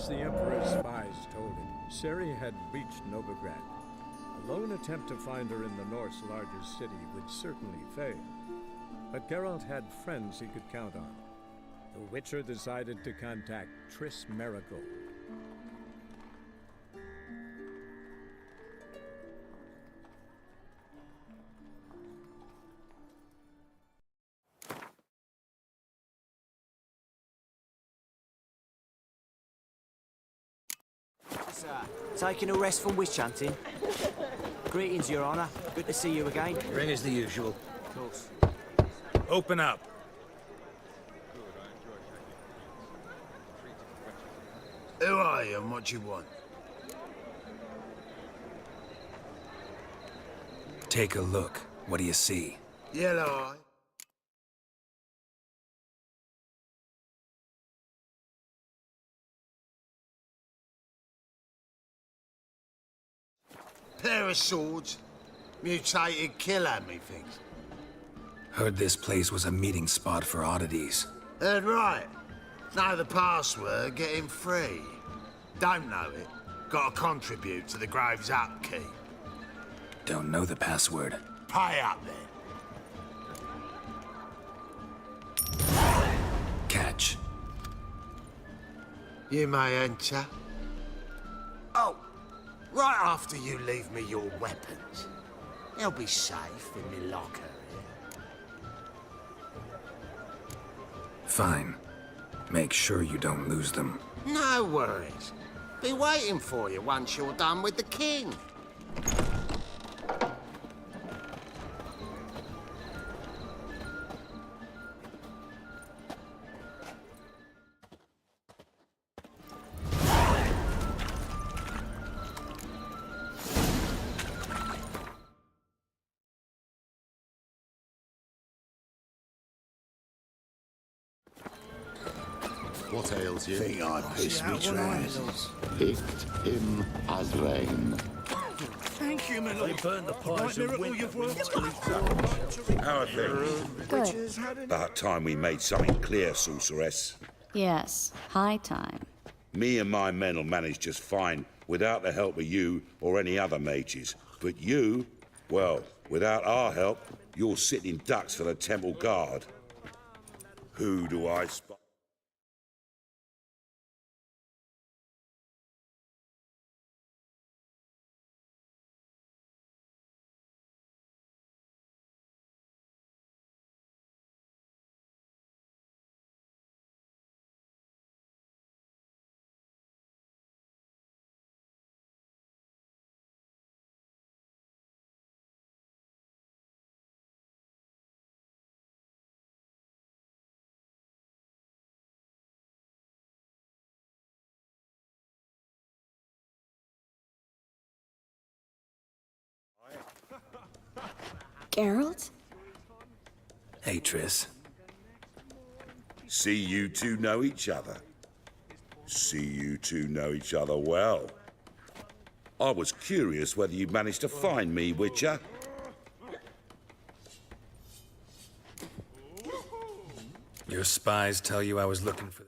As the Emperor's spies told him, Ciri had reached Novigrad. A lone attempt to find her in the North's largest city would certainly fail. But Geralt had friends he could count on. The Witcher decided to contact Triss Merigold. Taking a rest from witch hunting. Greetings, Your Honor. Good to see you again. Ring as the usual. Of course. Open up. Who are you and what do you want? Take a look. What do you see? Yellow eye. Pair of swords. Mutated killer, methinks. Heard this place was a meeting spot for oddities. Heard right. Know the password, get him free. Don't know it. Gotta contribute to the Grave's upkeep. Don't know the password. Pay up then. Catch. You may enter. Oh, right after you leave me your weapons. They'll be safe in my locker here. Fine. Make sure you don't lose them. No worries. Be waiting for you once you're done with the king. What ails you? Think I pissed me trousers. Picked him as rain. Thank you, my lord. They burn the pies of winter. How are things? Good. About time we made something clear, sorceress. Yes, high time. Me and my men will manage just fine without the help of you or any other mages. But you, well, without our help, you're sitting ducks for the Temple Guard. Who do I spot? Geralt? Hey, Triss. See you two know each other. See you two know each other well. I was curious whether you'd managed to find me, Witcher. Your spies tell you I was looking for...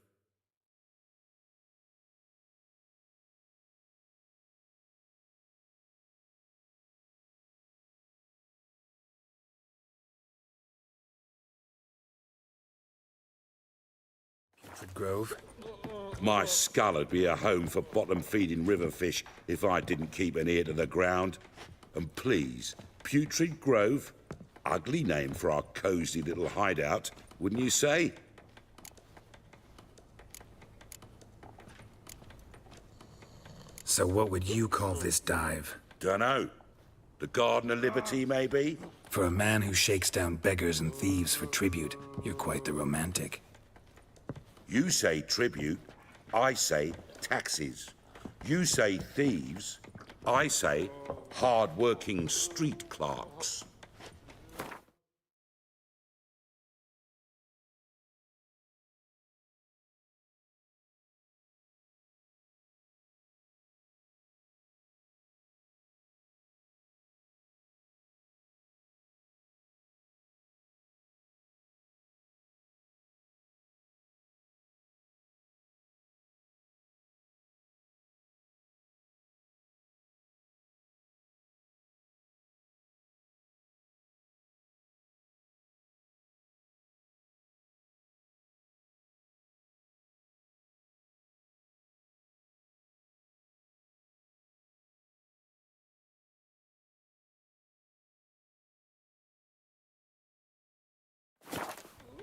Guildford Grove? My skull'd be a home for bottom-feeding river fish if I didn't keep an ear to the ground. And please, Putrid Grove? Ugly name for our cosy little hideout, wouldn't you say? So what would you call this dive? Dunno. The Garden of Liberty, maybe? For a man who shakes down beggars and thieves for tribute, you're quite the romantic. You say tribute, I say taxes. You say thieves, I say hard-working street clerks.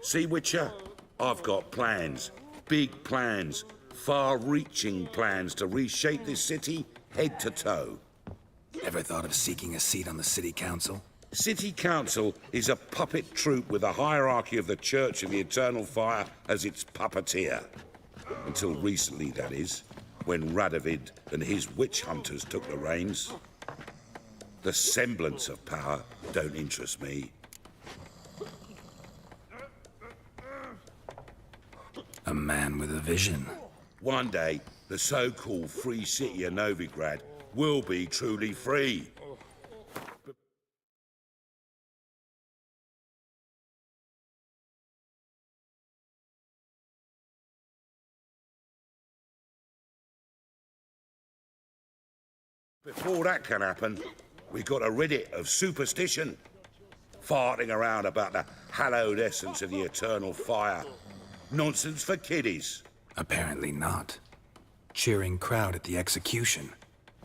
See, Witcher? I've got plans. Big plans. Far-reaching plans to reshape this city head to toe. Ever thought of seeking a seat on the city council? City Council is a puppet troupe with a hierarchy of the Church of the Eternal Fire as its puppeteer. Until recently, that is, when Radovid and his witch hunters took the reins. The semblance of power don't interest me. A man with a vision. One day, the so-called free city of Novigrad will be truly free. Before that can happen, we got to rid it of superstition. Farting around about the hallowed essence of the eternal fire. Nonsense for kiddies. Apparently not. Cheering crowd at the execution.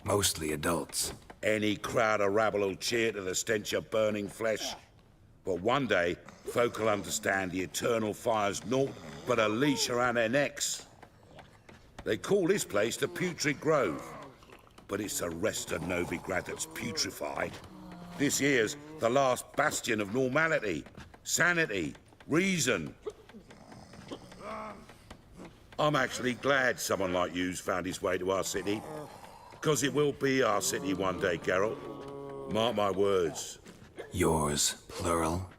Mostly adults. Any crowd of rabble will cheer to the stench of burning flesh. But one day, folk will understand the eternal fire's naught but a leash around their necks. They call this place the Putrid Grove. But it's the rest of Novigrad that's putrefied. This here's the last bastion of normality, sanity, reason. I'm actually glad someone like you's found his way to our city. Because it will be our city one day, Geralt. Mark my words. Yours, plural.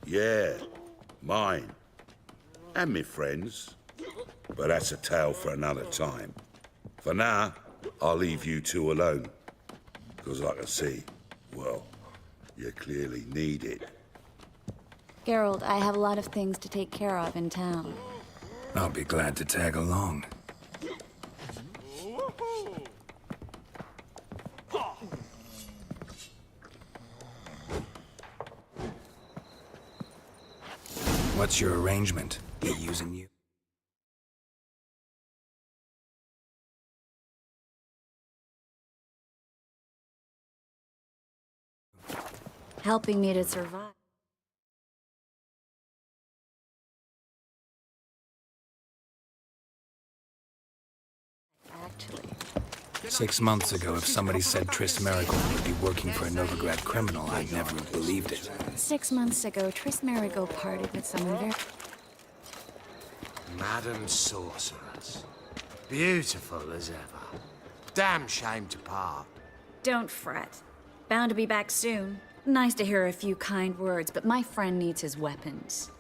Yeah, mine. And me friends. But that's a tale for another time. For now, I'll leave you two alone. Because I can see, well, you clearly need it. Geralt, I have a lot of things to take care of in town. I'll be glad to tag along. What's your arrangement? He using you? Helping me to survive. Actually. 6 months ago, if somebody said Triss Merigold would be working for a Novigrad criminal, I'd never have believed it. 6 months ago, Triss Merigold parted with someone very... Madam Sorceress. Beautiful as ever. Damn shame to part. Don't fret. Bound to be back soon. Nice to hear a few kind words, but my friend needs his weapons.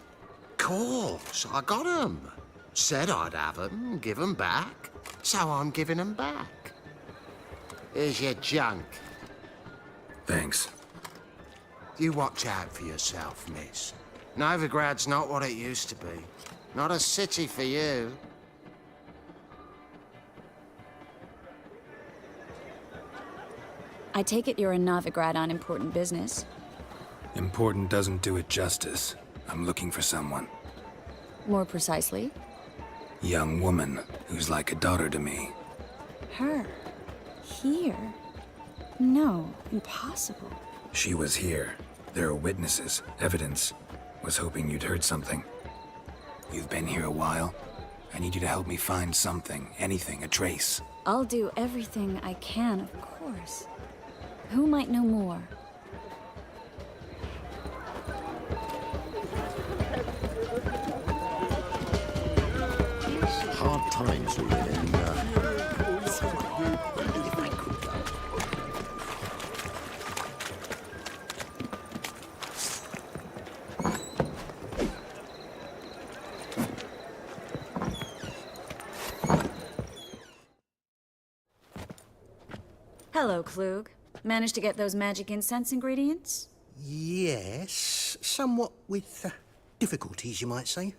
Course, I got 'em. Said I'd have 'em, give 'em back. So I'm giving 'em back. Here's your junk. Thanks. You watch out for yourself, miss. Novigrad's not what it used to be. Not a city for you. I take it you're in Novigrad on important business. Important doesn't do it justice. I'm looking for someone. More precisely? Young woman who's like a daughter to me. Her? Here? No, impossible. She was here. There are witnesses, evidence. Was hoping you'd heard something. You've been here a while. I need you to help me find something, anything, a trace. I'll do everything I can, of course. Who might know more? Hard times we live in. Hello, Klug. Managed to get those magic incense ingredients? Yes, somewhat with difficulties, you might say.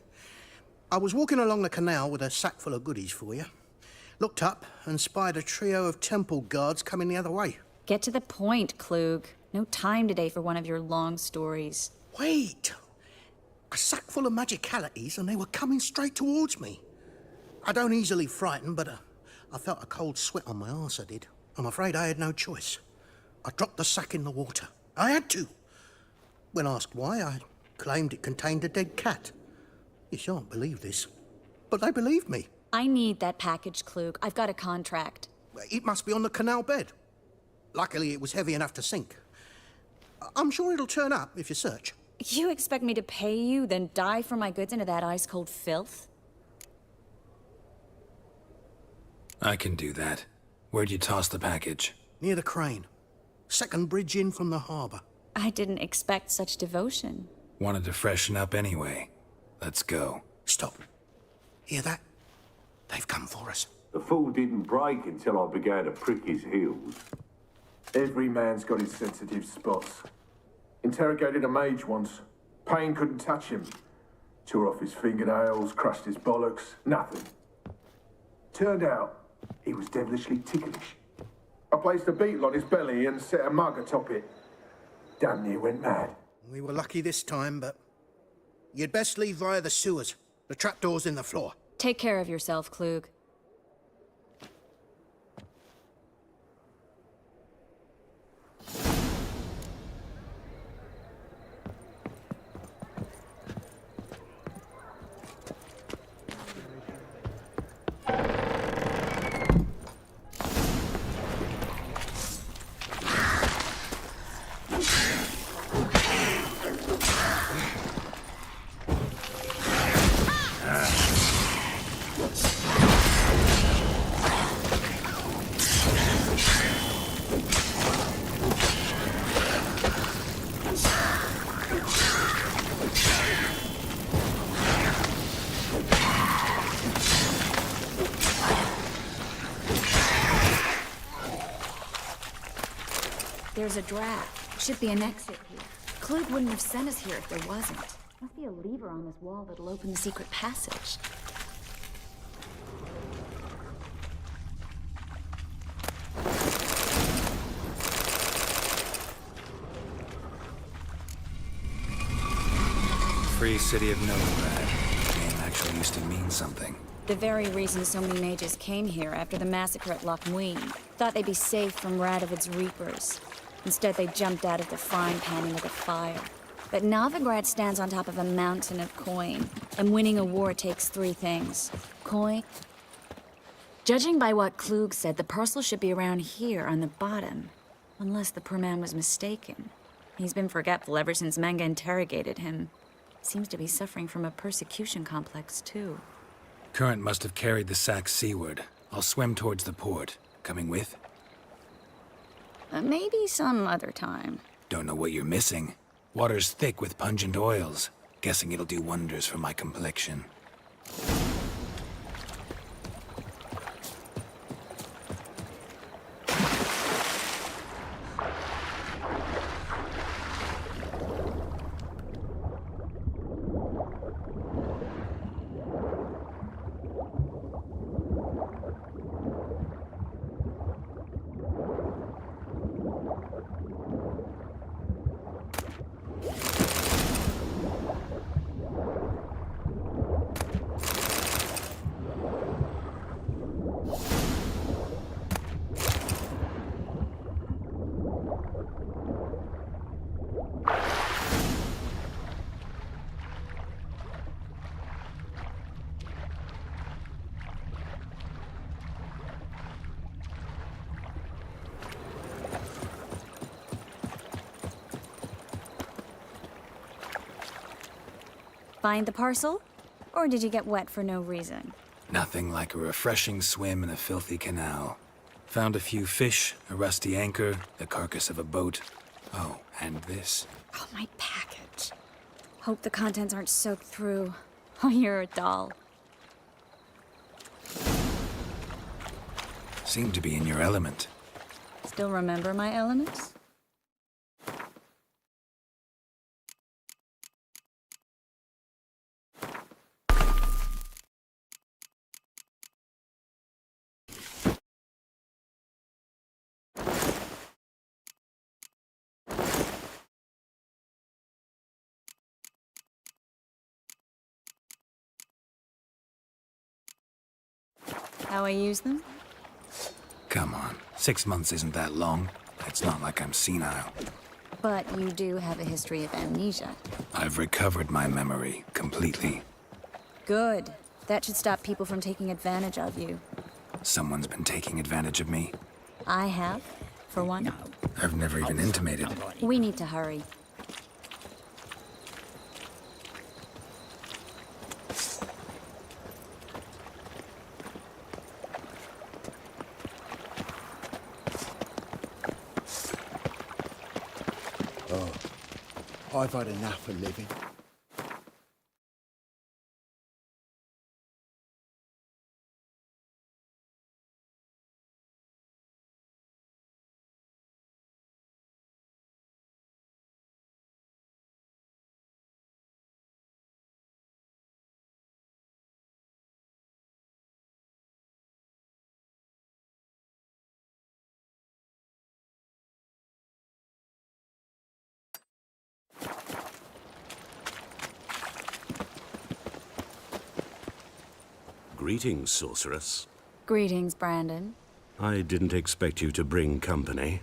I was walking along the canal with a sack full of goodies for you. Looked up and spied a trio of temple guards coming the other way. Get to the point, Klug. No time today for one of your long stories. Wait! A sack full of magicalities and they were coming straight towards me. I don't easily frighten, but I felt a cold sweat on my arse, I did. I'm afraid I had no choice. I dropped the sack in the water. I had to. When asked why, I claimed it contained a dead cat. You shan't believe this, but they believed me. I need that package, Klug. I've got a contract. It must be on the canal bed. Luckily, it was heavy enough to sink. I'm sure it'll turn up if you search. You expect me to pay you, then dive for my goods into that ice-cold filth? I can do that. Where'd you toss the package? Near the crane. Second bridge in from the harbour. I didn't expect such devotion. Wanted to freshen up anyway. Let's go. Stop. Hear that? They've come for us. The fool didn't break until I began to prick his heels. Every man's got his sensitive spots. Interrogated a mage once. Pain couldn't touch him. Tore off his fingernails, crushed his bollocks, nothing. Turned out, he was devilishly ticklish. I placed a beetle on his belly and set a mug atop it. Damn near went mad. We were lucky this time, but you'd best leave via the sewers. The trapdoor's in the floor. Take care of yourself, Klug. There's a draft. Should be an exit here. Klug wouldn't have sent us here if there wasn't. Must be a lever on this wall that'll open the secret passage. Free City of Novigrad. Name actually used to mean something. The very reason so many mages came here after the massacre at Loch Muin. Thought they'd be safe from Radovid's reapers. Instead, they jumped out of the frying pan into the fire. But Novigrad stands on top of a mountain of coin, and winning a war takes three things. Coin. Judging by what Klug said, the parcel should be around here on the bottom. Unless the poor man was mistaken. He's been forgetful ever since Manga interrogated him. Seems to be suffering from a persecution complex, too. Current must have carried the sack seaward. I'll swim towards the port. Coming with? Maybe some other time. Don't know what you're missing. Water's thick with pungent oils. Guessing it'll do wonders for my complexion. Find the parcel? Or did you get wet for no reason? Nothing like a refreshing swim in a filthy canal. Found a few fish, a rusty anchor, the carcass of a boat. Oh, and this. Oh, my package. Hope the contents aren't soaked through. Oh, you're a doll. Seem to be in your element. Still remember my elements? How I use them? Come on, 6 months isn't that long. It's not like I'm senile. But you do have a history of amnesia. I've recovered my memory completely. Good. That should stop people from taking advantage of you. Someone's been taking advantage of me. I have, for one. I've never even intimated. We need to hurry. I've had enough of living. Greetings, sorceress. Greetings, Brandon. I didn't expect you to bring company.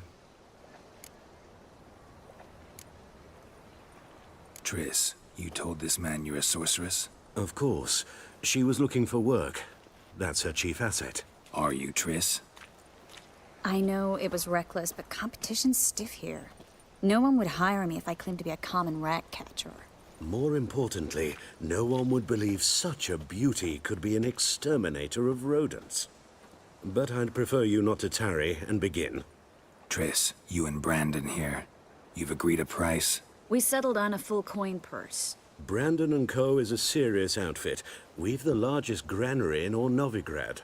Triss, you told this man you're a sorceress? Of course. She was looking for work. That's her chief asset. Are you, Triss? I know it was reckless, but competition's stiff here. No one would hire me if I claimed to be a common rat catcher. More importantly, no one would believe such a beauty could be an exterminator of rodents. But I'd prefer you not to tarry and begin. Triss, you and Brandon here. You've agreed a price? We settled on a full coin purse. Brandon & Co. is a serious outfit. We've the largest granary in all Novigrad.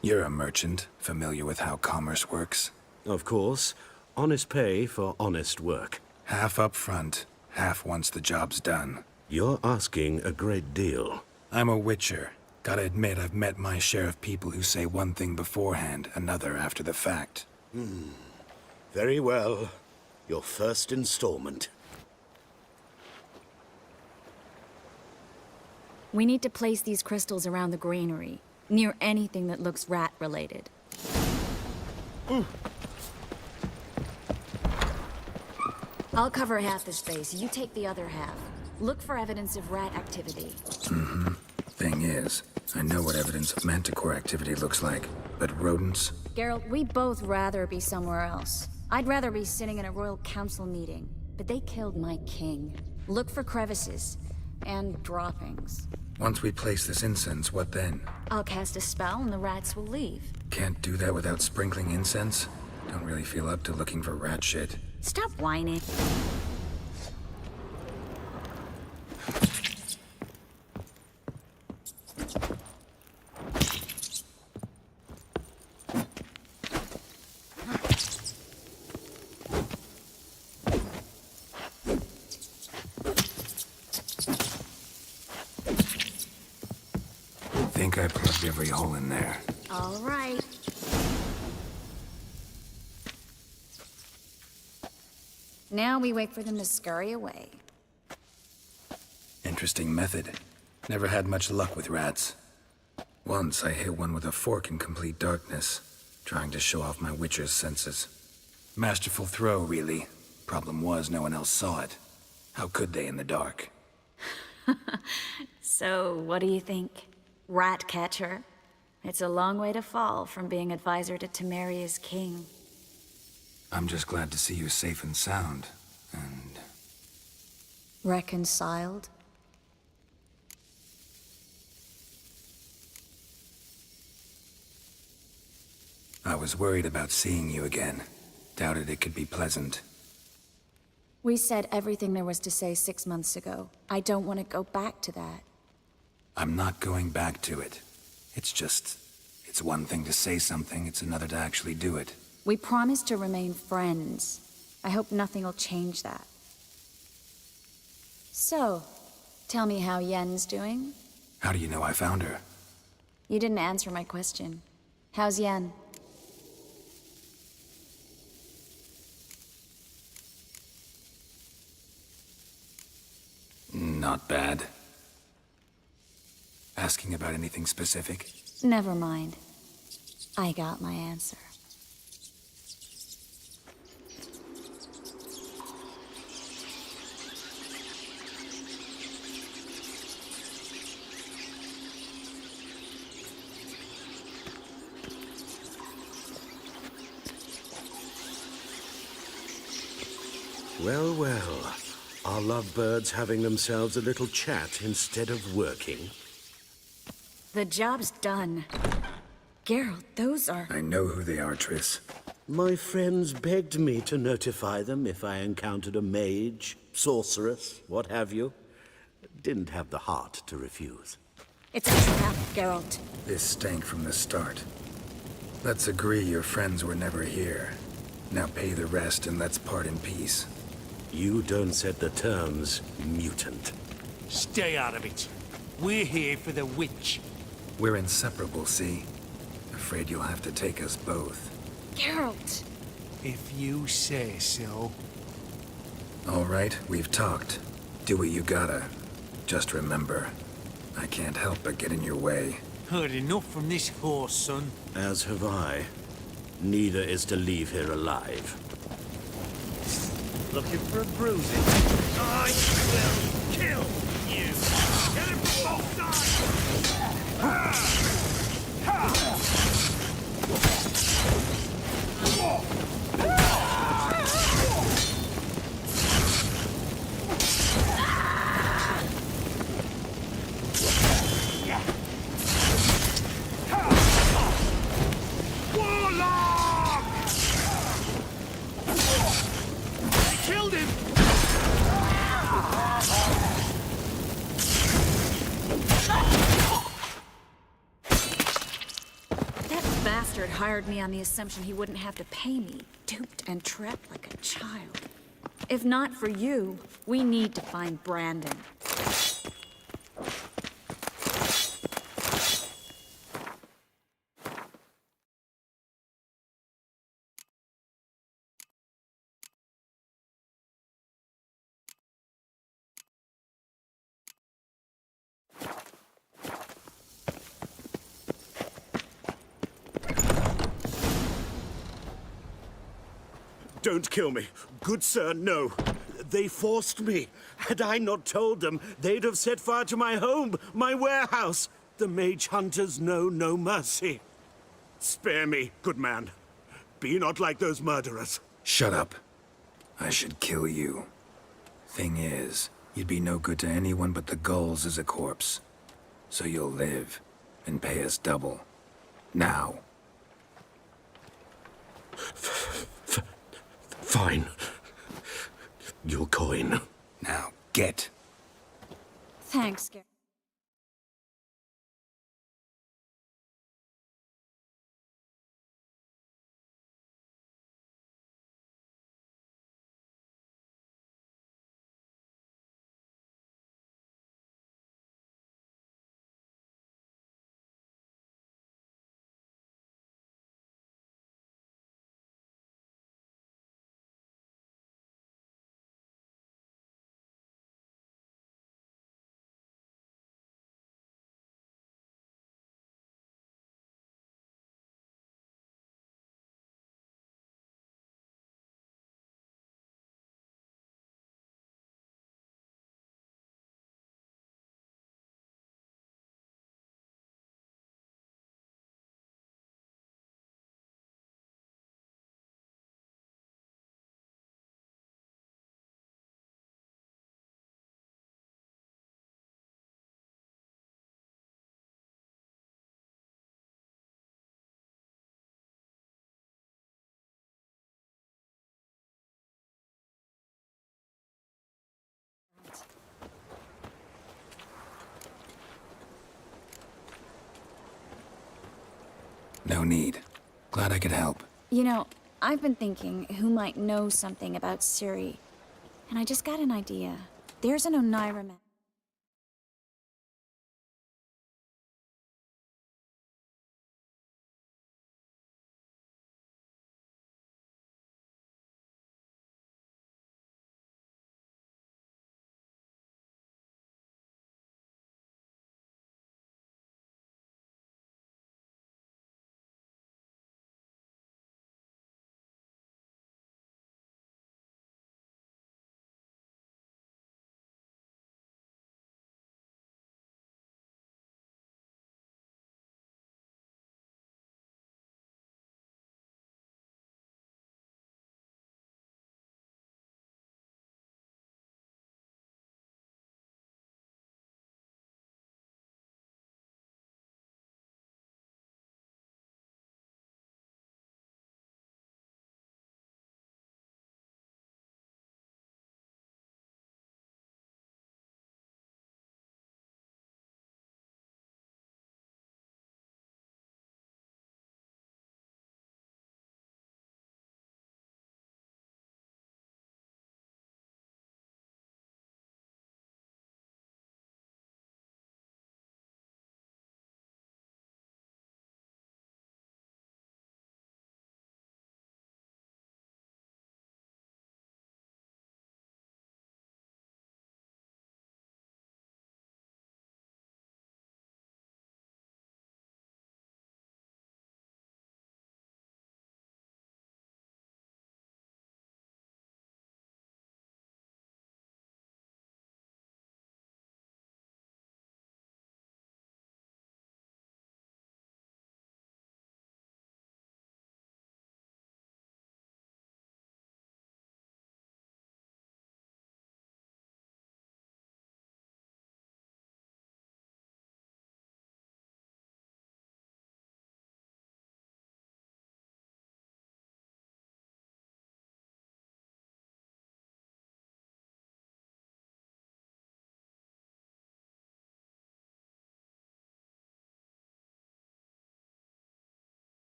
You're a merchant, familiar with how commerce works? Of course. Honest pay for honest work. Half up front, half once the job's done. You're asking a great deal. I'm a witcher. Gotta admit, I've met my share of people who say one thing beforehand, another after the fact. Very well. Your first installment. We need to place these crystals around the granary, near anything that looks rat-related. I'll cover half the space, you take the other half. Look for evidence of rat activity. Thing is, I know what evidence of manticore activity looks like, but rodents? Geralt, we'd both rather be somewhere else. I'd rather be sitting in a royal council meeting, but they killed my king. Look for crevices, and droppings. Once we place this incense, what then? I'll cast a spell and the rats will leave. Can't do that without sprinkling incense? Don't really feel up to looking for rat shit. Stop whining. Think I plugged every hole in there. All right. Now we wait for them to scurry away. Interesting method. Never had much luck with rats. Once I hit one with a fork in complete darkness, trying to show off my witcher's senses. Masterful throw, really. Problem was, no one else saw it. How could they in the dark? So, what do you think? Rat catcher? It's a long way to fall from being advisor to Temeria's king. I'm just glad to see you safe and sound, and... Reconciled? I was worried about seeing you again. Doubted it could be pleasant. We said everything there was to say 6 months ago. I don't want to go back to that. I'm not going back to it. It's just... It's one thing to say something, it's another to actually do it. We promised to remain friends. I hope nothing will change that. So, tell me how Yen's doing? How do you know I found her? You didn't answer my question. How's Yen? Not bad. Asking about anything specific? Never mind. I got my answer. Well, well. Are lovebirds having themselves a little chat instead of working? The job's done. Geralt, those are... I know who they are, Triss. My friends begged me to notify them if I encountered a mage, sorceress, what have you. Didn't have the heart to refuse. It's a trap, Geralt. This stank from the start. Let's agree your friends were never here. Now pay the rest and let's part in peace. You don't set the terms, mutant. Stay out of it. We're here for the witch. We're inseparable, see? Afraid you'll have to take us both. Geralt! If you say so. All right, we've talked. Do what you gotta. Just remember, I can't help but get in your way. Heard enough from this horse, son. As have I. Neither is to leave here alive. Looking for a bruising? I will kill you! Get him from both sides! Ha! Ha! Hired me on the assumption he wouldn't have to pay me, duped and trapped like a child. If not for you, we need to find Brandon. Don't kill me. Good sir, no. They forced me. Had I not told them, they'd have set fire to my home, my warehouse. The mage hunters know no mercy. Spare me, good man. Be not like those murderers. Shut up. I should kill you. Thing is, you'd be no good to anyone but the gulls as a corpse. So you'll live, and pay us double. Now. Fine. Your coin. Now, get. Thanks, Geralt. No need. Glad I could help. You know, I've been thinking who might know something about Ciri. And I just got an idea. There's an Oneira man.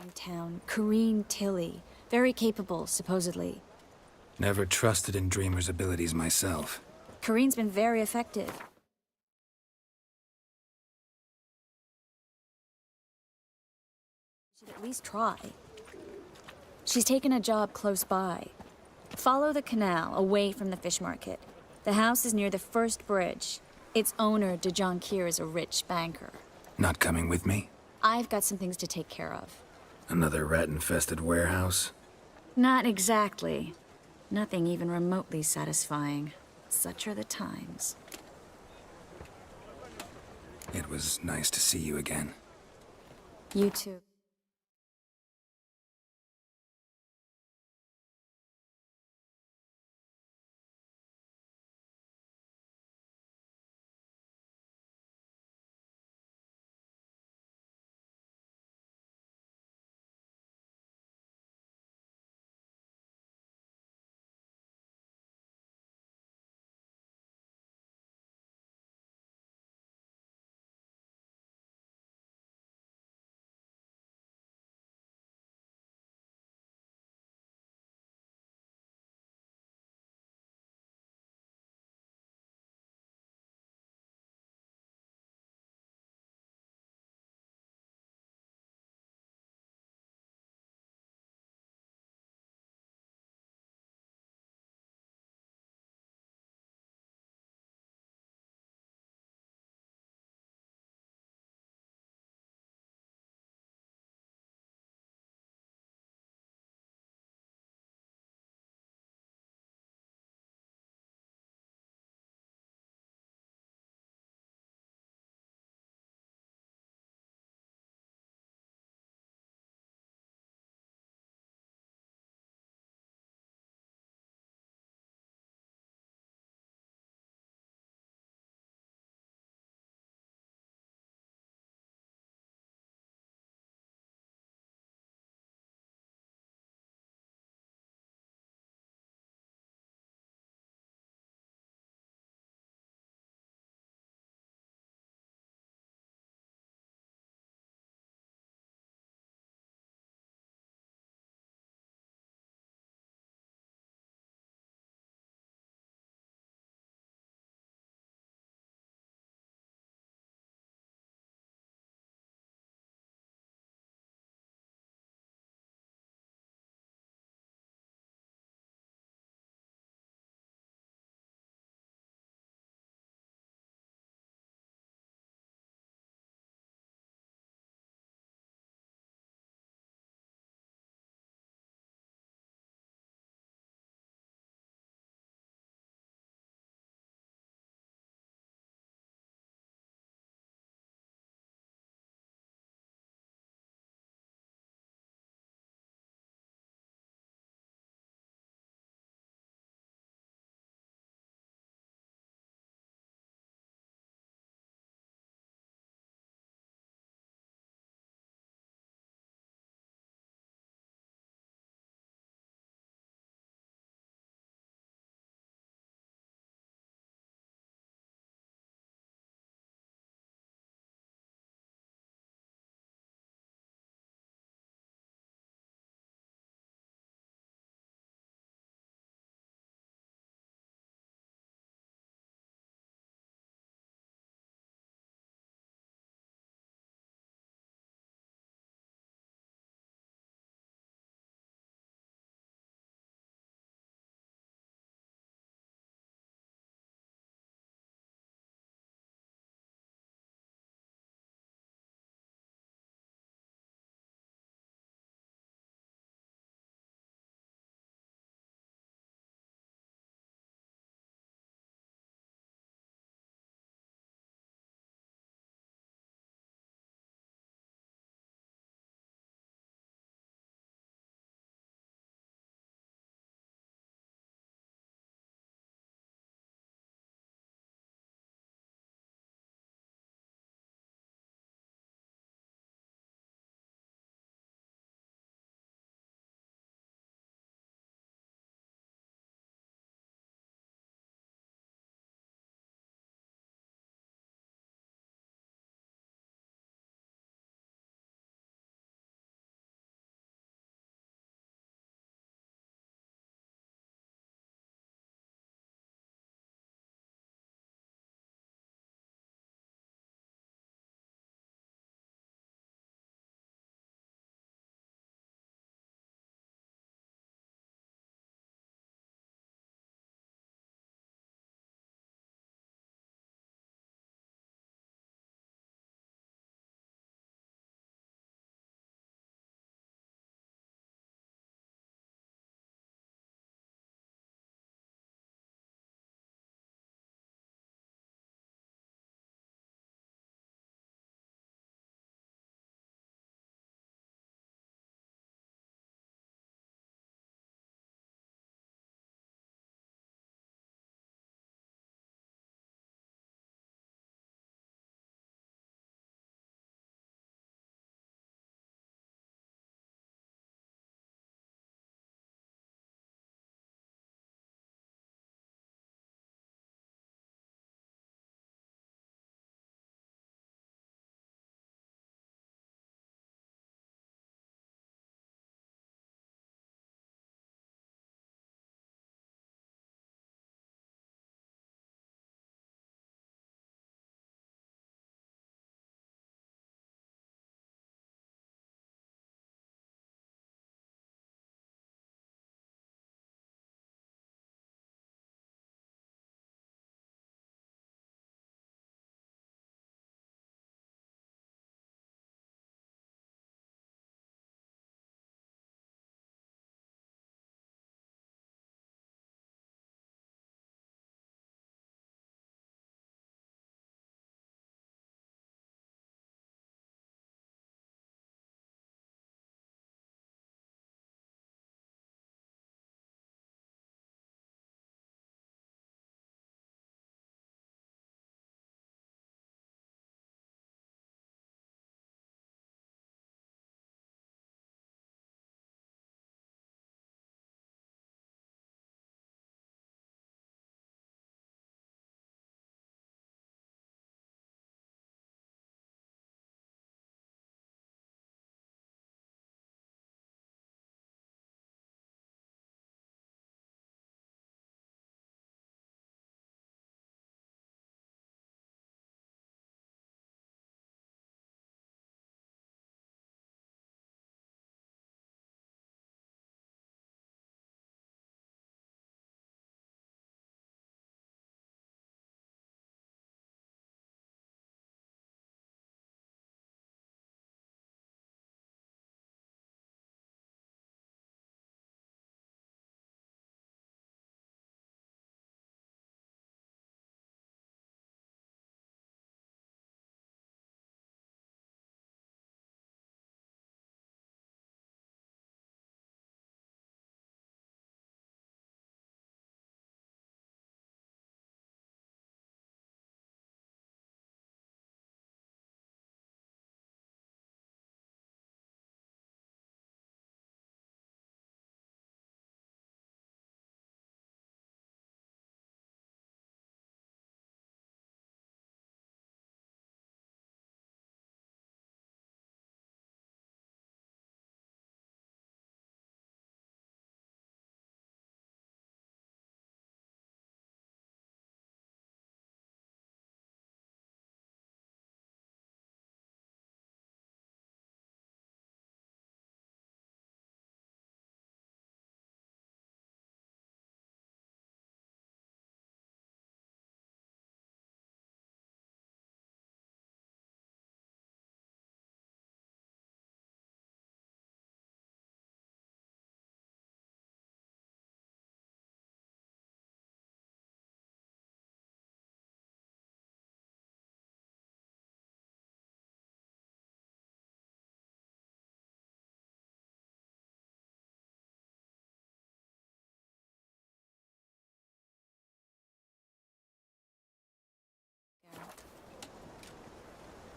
in town, Corrine Tilly. Very capable, supposedly. Never trusted in Dreamer's abilities myself. Corrine's been very effective. Should at least try. She's taken a job close by. Follow the canal, away from the fish market. The house is near the first bridge. Its owner, DeJohn Kier, is a rich banker. Not coming with me? I've got some things to take care of. Another rat-infested warehouse? Not exactly. Nothing even remotely satisfying. Such are the times. It was nice to see you again. You too.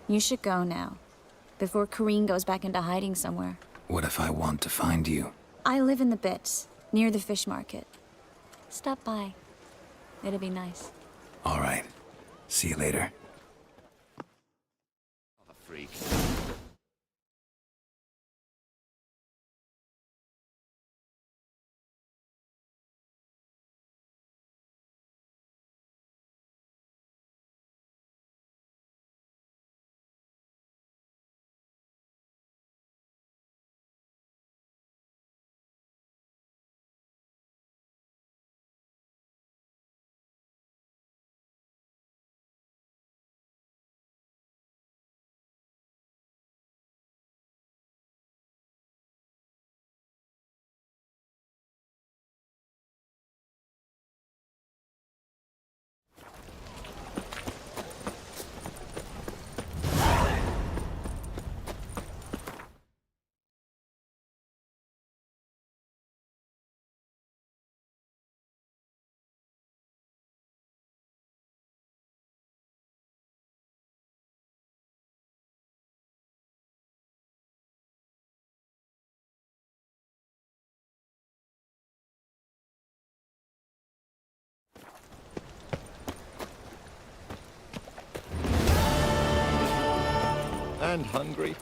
You should go now, before Kareen goes back into hiding somewhere. What if I want to find you? I live in the Bits, near the fish market. Stop by. It'll be nice. All right. See you later. Freak. And hungry.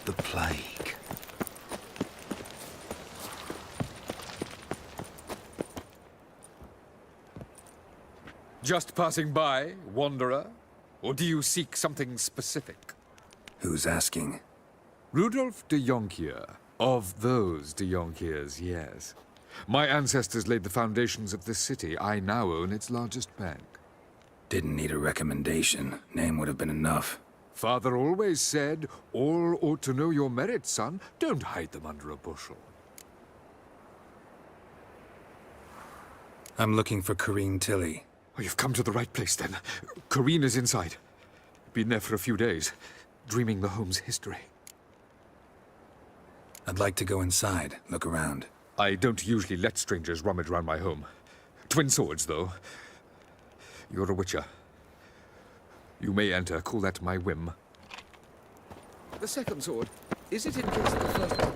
The plague. Just passing by, wanderer? Or do you seek something specific? Who's asking? Rudolf de Jonkier. Of those de Jonkiers, yes. My ancestors laid the foundations of this city. I now own its largest bank. Didn't need a recommendation. Name would have been enough. Father always said, all ought to know your merits, son. Don't hide them under a bushel. I'm looking for Kareen Tilly. Oh, you've come to the right place, then. Kareen is inside. Been there for a few days, dreaming the home's history. I'd like to go inside, look around. I don't usually let strangers rummage around my home. Twin swords, though. You're a witcher. You may enter, call that my whim. The second sword, is it in case of the first one?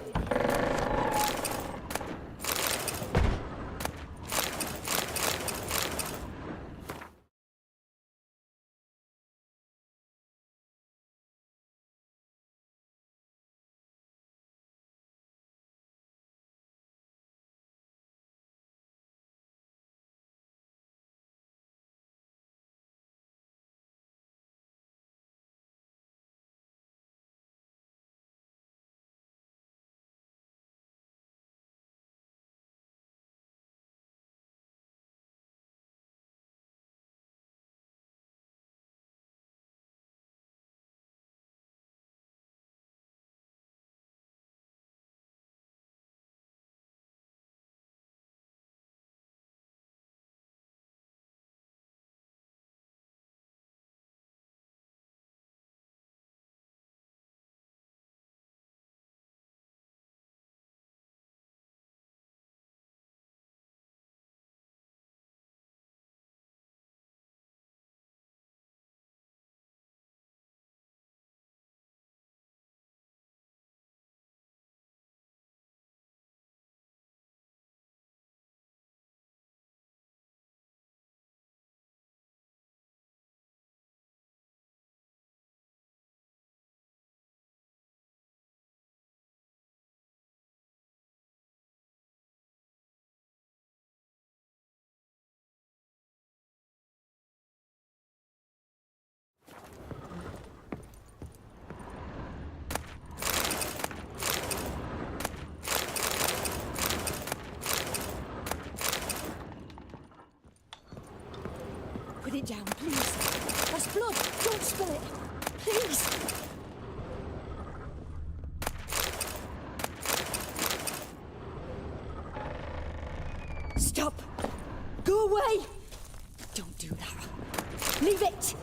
Put it down, please. That's blood. Don't spill it. Please. Stop. Go away. Don't do that. Leave it.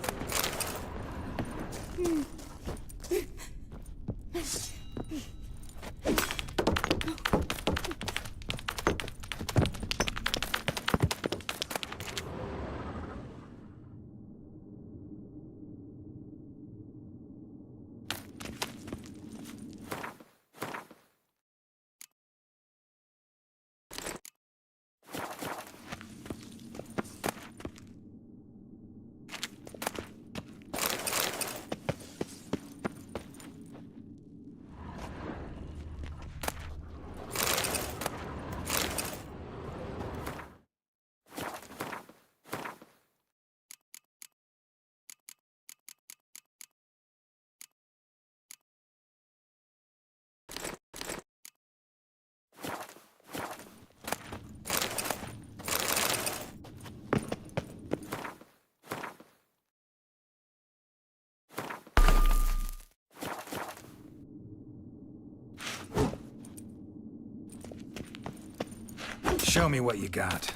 Show me what you got.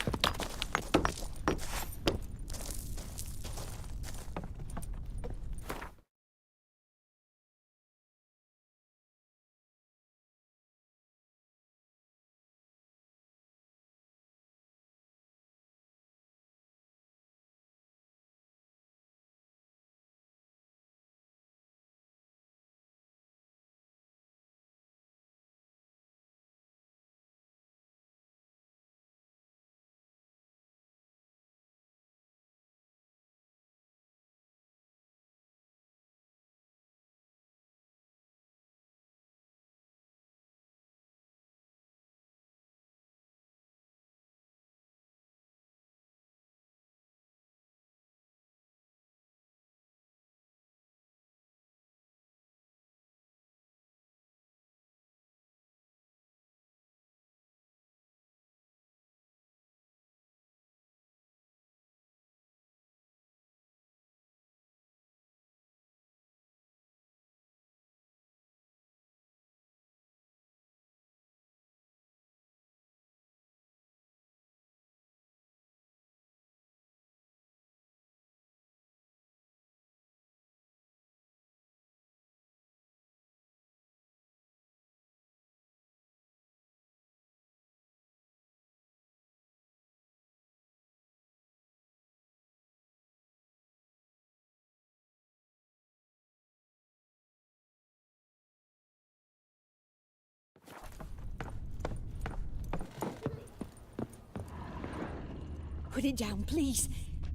Put it down, please.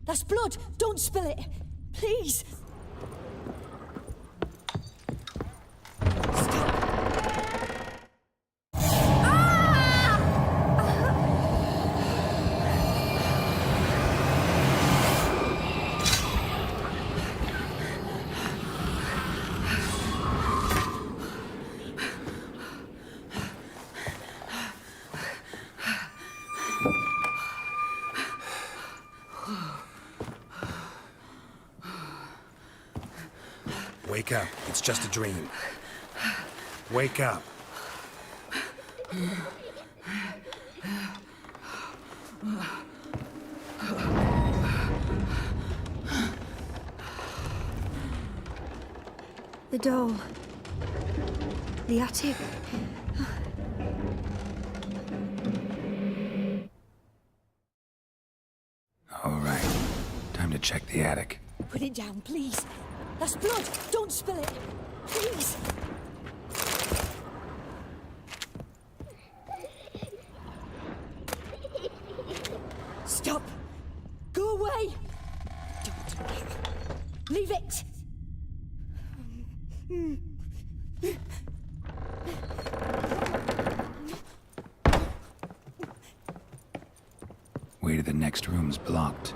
That's blood. Don't spill it. Please. Wake up. It's just a dream. Wake up. The doll. The attic. All right. Time to check the attic. Put it down, please. That's blood. Don't spill it. Please. Stop. Go away. Don't do that. Leave it. Way to the next room's blocked.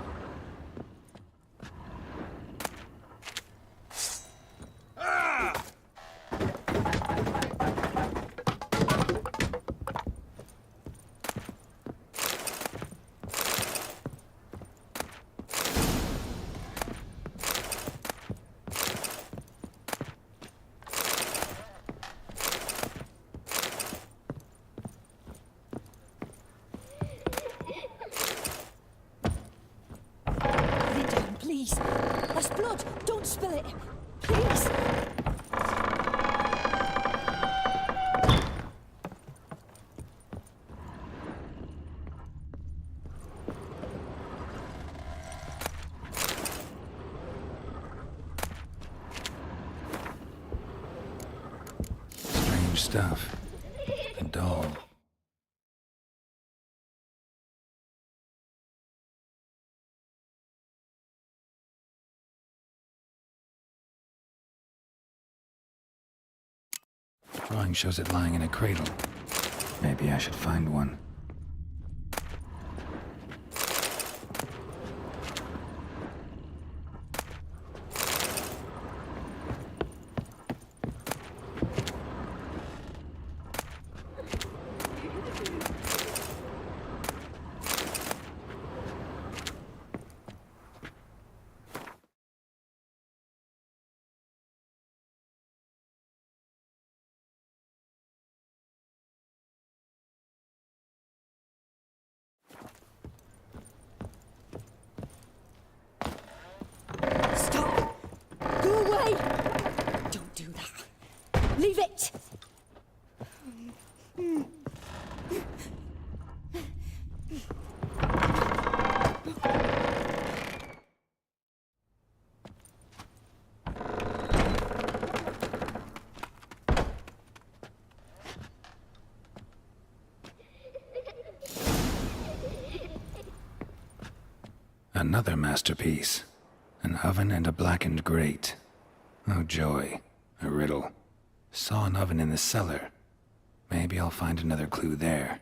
Please. That's blood. Don't spill it. Please. Strange stuff. A doll. Drawing shows it lying in a cradle. Maybe I should find one. it! Another masterpiece. An oven and a blackened grate. Oh joy. A riddle. Saw an oven in the cellar. Maybe I'll find another clue there.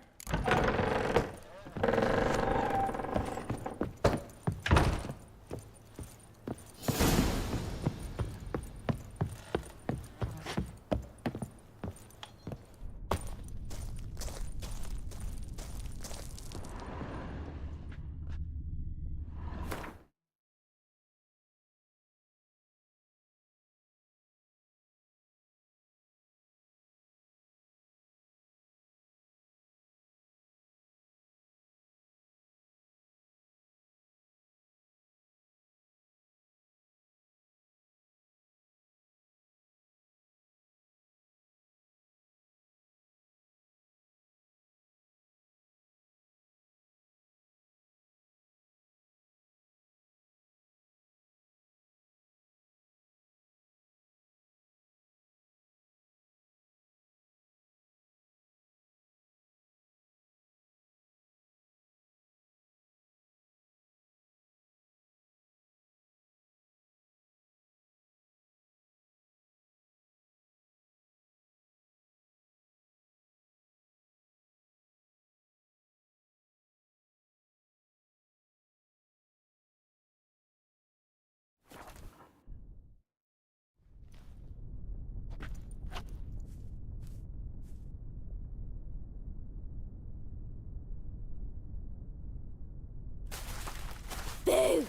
Boo!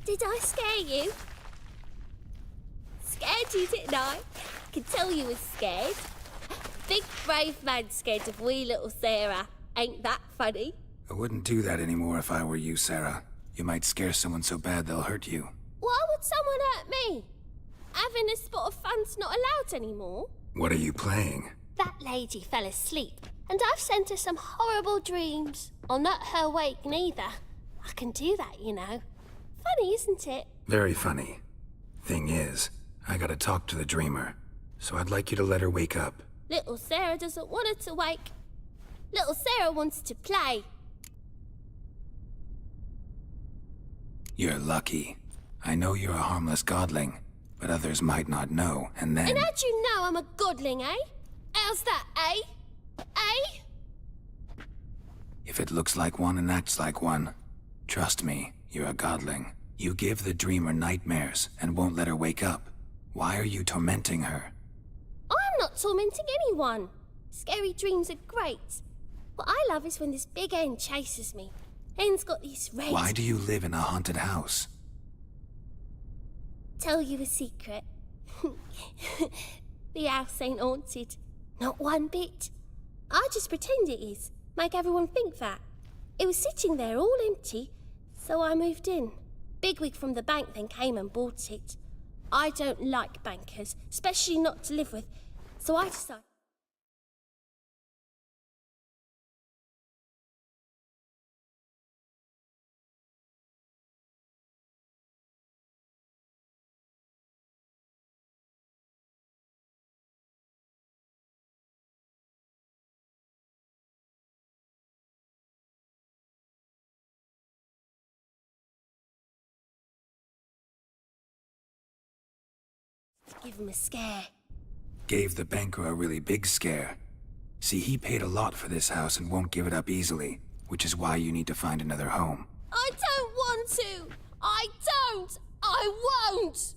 Did I scare you? Scared you, didn't I? Could tell you was scared. Big brave man scared of wee little Sarah. Ain't that funny? I wouldn't do that anymore if I were you, Sarah. You might scare someone so bad they'll hurt you. Why would someone hurt me? Having a spot of fun's not allowed anymore. What are you playing? That lady fell asleep, and I've sent her some horrible dreams. I'll not her wake neither. I can do that, you know. Funny, isn't it? Very funny. Thing is, I gotta talk to the dreamer, so I'd like you to let her wake up. Little Sarah doesn't want her to wake. Little Sarah wants to play. You're lucky. I know you're a harmless godling, but others might not know, and then... And how'd you know I'm a godling, eh? How's that, eh? Eh? If it looks like one and acts like one, trust me, you're a godling. You give the dreamer nightmares and won't let her wake up. Why are you tormenting her? I'm not tormenting anyone. Scary dreams are great. What I love is when this big hen chases me. Hen's got these red... Why do you live in a haunted house? Tell you a secret. The house ain't haunted. Not one bit. I just pretend it is. Make everyone think that. It was sitting there all empty, so I moved in. Bigwig from the bank then came and bought it. I don't like bankers, especially not to live with, so I decided... Give him a scare. Gave the banker a really big scare. See, he paid a lot for this house and won't give it up easily, which is why you need to find another home. I don't want to! I don't! I won't!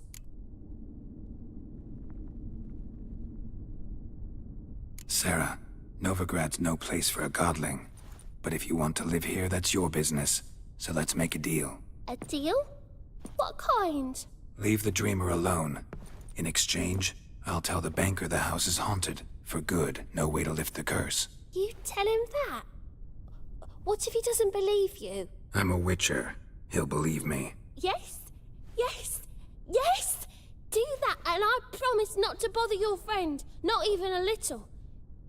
Sarah, Novigrad's no place for a godling. But if you want to live here, that's your business. So let's make a deal. A deal? What kind? Leave the dreamer alone. In exchange, I'll tell the banker the house is haunted. For good, no way to lift the curse. You tell him that? What if he doesn't believe you? I'm a witcher. He'll believe me. Yes? Yes? Yes? Do that, and I promise not to bother your friend, not even a little.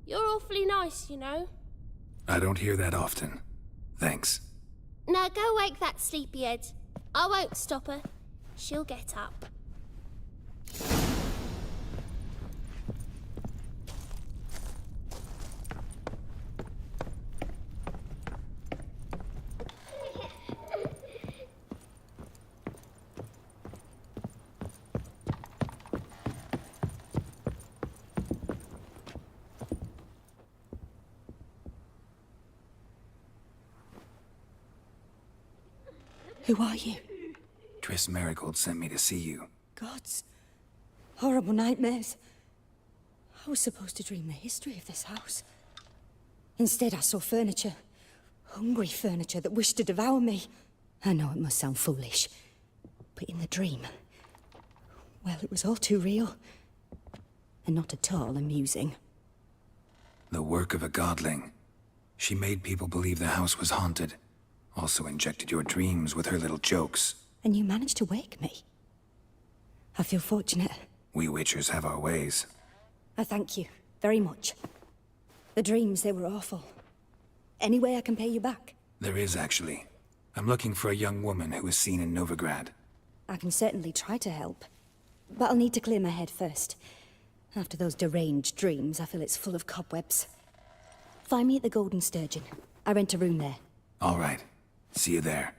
You're awfully nice, you know. I don't hear that often. Thanks. Now go wake that sleepyhead. I won't stop her. She'll get up. Who are you? Triss Merigold sent me to see you. Gods. Horrible nightmares. I was supposed to dream the history of this house. Instead, I saw furniture. Hungry furniture that wished to devour me. I know it must sound foolish, but in the dream, well, it was all too real. And not at all amusing. The work of a godling. She made people believe the house was haunted. Also injected your dreams with her little jokes. And you managed to wake me. I feel fortunate. We Witchers have our ways. I thank you very much. The dreams, they were awful. Any way I can pay you back? There is, actually. I'm looking for a young woman who was seen in Novigrad. I can certainly try to help. But I'll need to clear my head first. After those deranged dreams, I feel it's full of cobwebs. Find me at the Golden Sturgeon. I rent a room there. All right. See you there.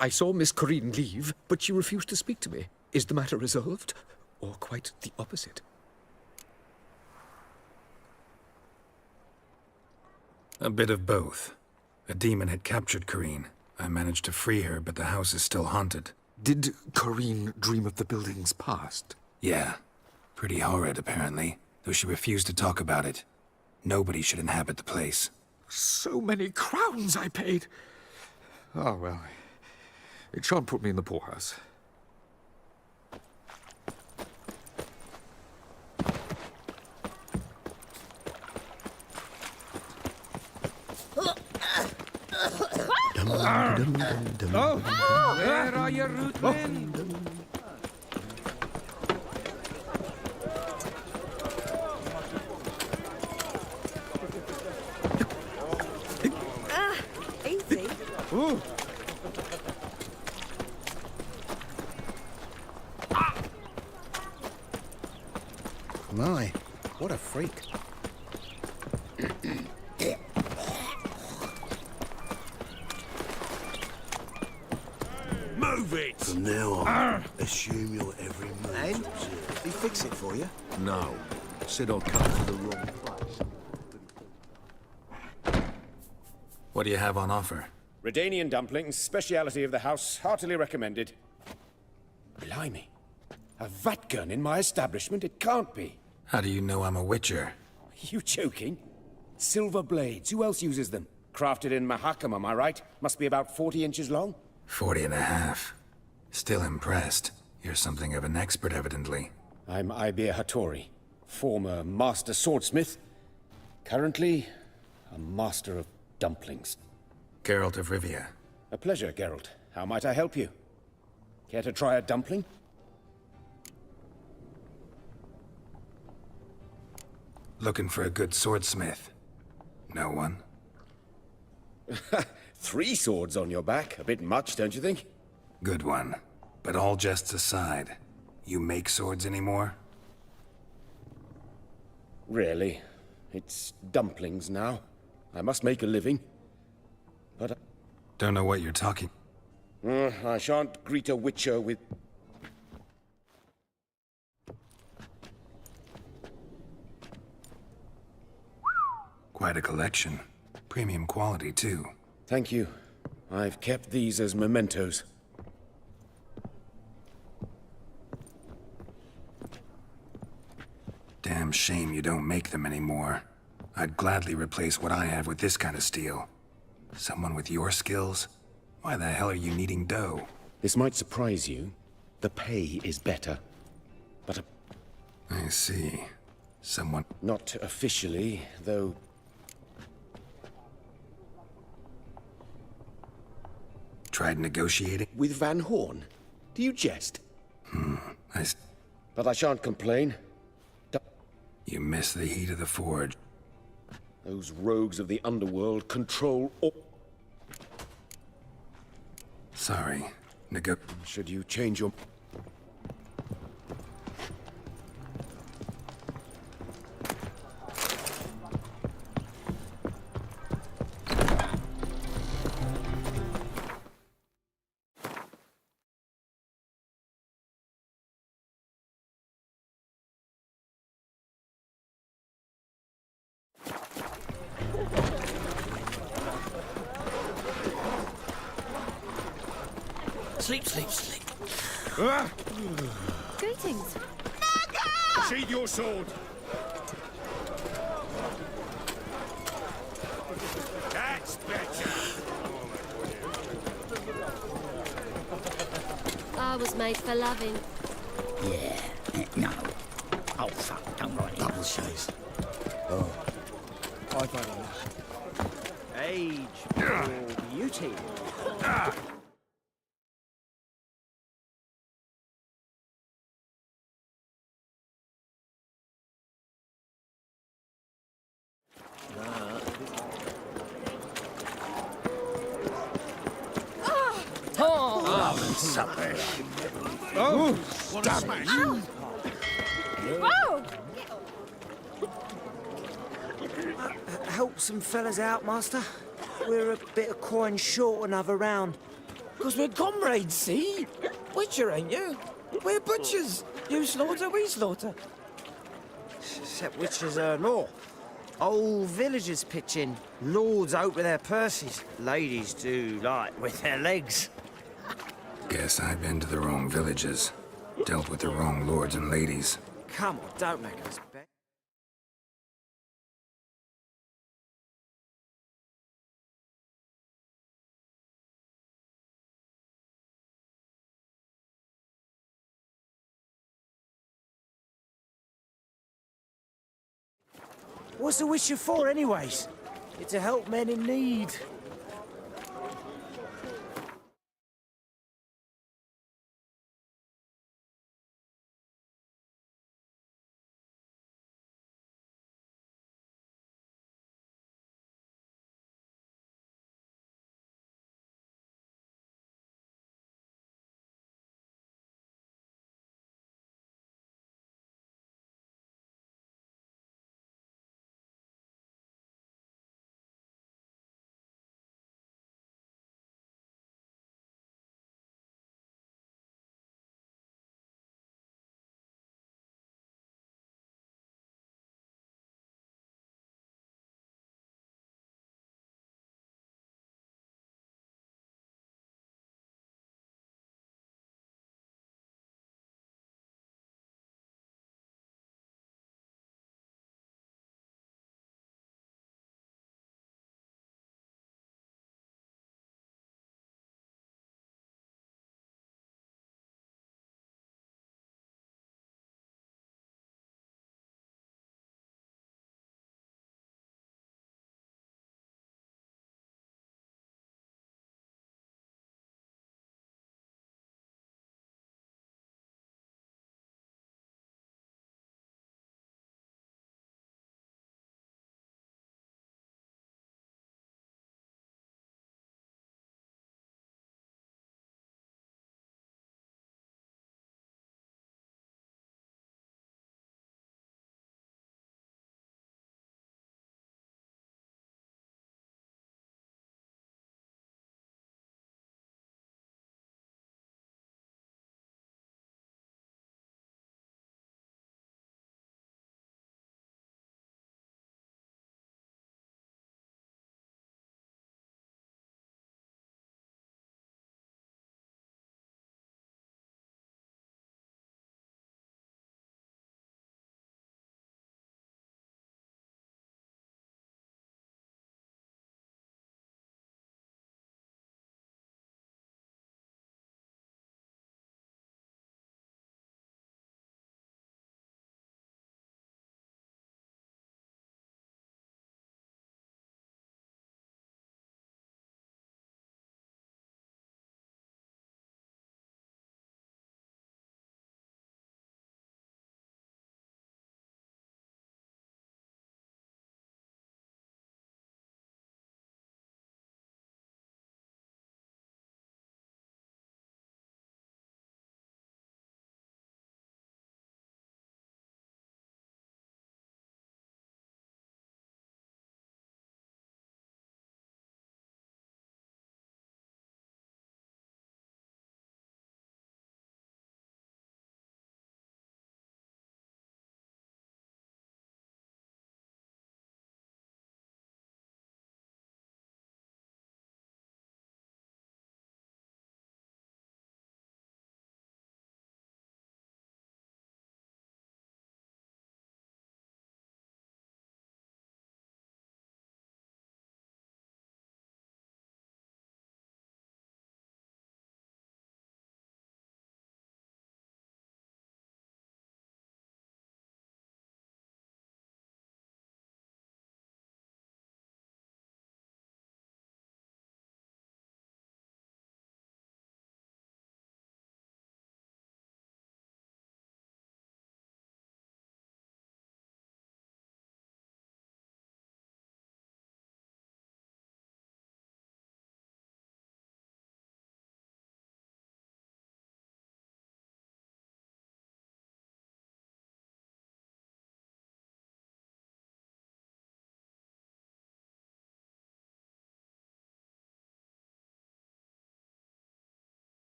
I saw Miss Corinne leave, but she refused to speak to me. Is the matter resolved? Or quite the opposite? A bit of both. A demon had captured Corinne. I managed to free her, but the house is still haunted. Did Corinne dream of the building's past? Yeah. Pretty horrid, apparently, though she refused to talk about it. Nobody should inhabit the place. So many crowns I paid! Oh, well, it shan't put me in the poorhouse. Oh, where are you, Ruthven? Easy. Ooh. My, what a freak. Move it! From now on, assume your every move. And? He fix it for you? No. Said I'd come to the wrong place. What do you have on offer? Redanian dumplings, speciality of the house, heartily recommended. Blimey. A vat gun in my establishment? It can't be. How do you know I'm a Witcher? You joking? Silver blades, who else uses them? Crafted in Mahakam, am I right? Must be about 40 inches long? 40 and a half. Still impressed. You're something of an expert, evidently. I'm Ibir Hattori, former master swordsmith. Currently, a master of dumplings. Geralt of Rivia. A pleasure, Geralt. How might I help you? Care to try a dumpling? Looking for a good swordsmith. No one? 3 swords on your back. A bit much, don't you think? Good one. But all jests aside, you make swords anymore? Really? It's dumplings now. I must make a living. But Don't know what you're talking. I shan't greet a witcher with... Quite a collection. Premium quality, too. Thank you. I've kept these as mementos. you don't make them anymore. I'd gladly replace what I have with this kind of steel. Someone with your skills? Why the hell are you needing dough? This might surprise you. The pay is better. But I see. Someone... Not officially, though... Tried negotiating? With Van Horn? Do you jest? But I shan't complain. You miss the heat of the forge. Those rogues of the underworld control all... Sorry. Should you change your... Sleep, sleep, sleep. Greetings. Sheathe your sword. That's better. I was made for loving. Yeah, no. Oh, fuck, don't worry. Double chase. Oh. I've had enough. Age for beauty. Supper. Oh, damn it. Whoa! Help some fellas out, Master. We're a bit of coin short another round. 'Cause we're comrades, see? Witcher, ain't you? We're butchers. You slaughter, we slaughter. Except witches are more. Old villagers pitch in. Lords out with their purses. Ladies do like with their legs. Guess I've been to the wrong villages. Dealt with the wrong lords and ladies. Come on, don't make us beg. What's a witcher for, anyways? It's to help men in need.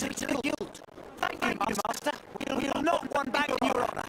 entry to the guild. Thank you, Master. We'll not one back on your honour.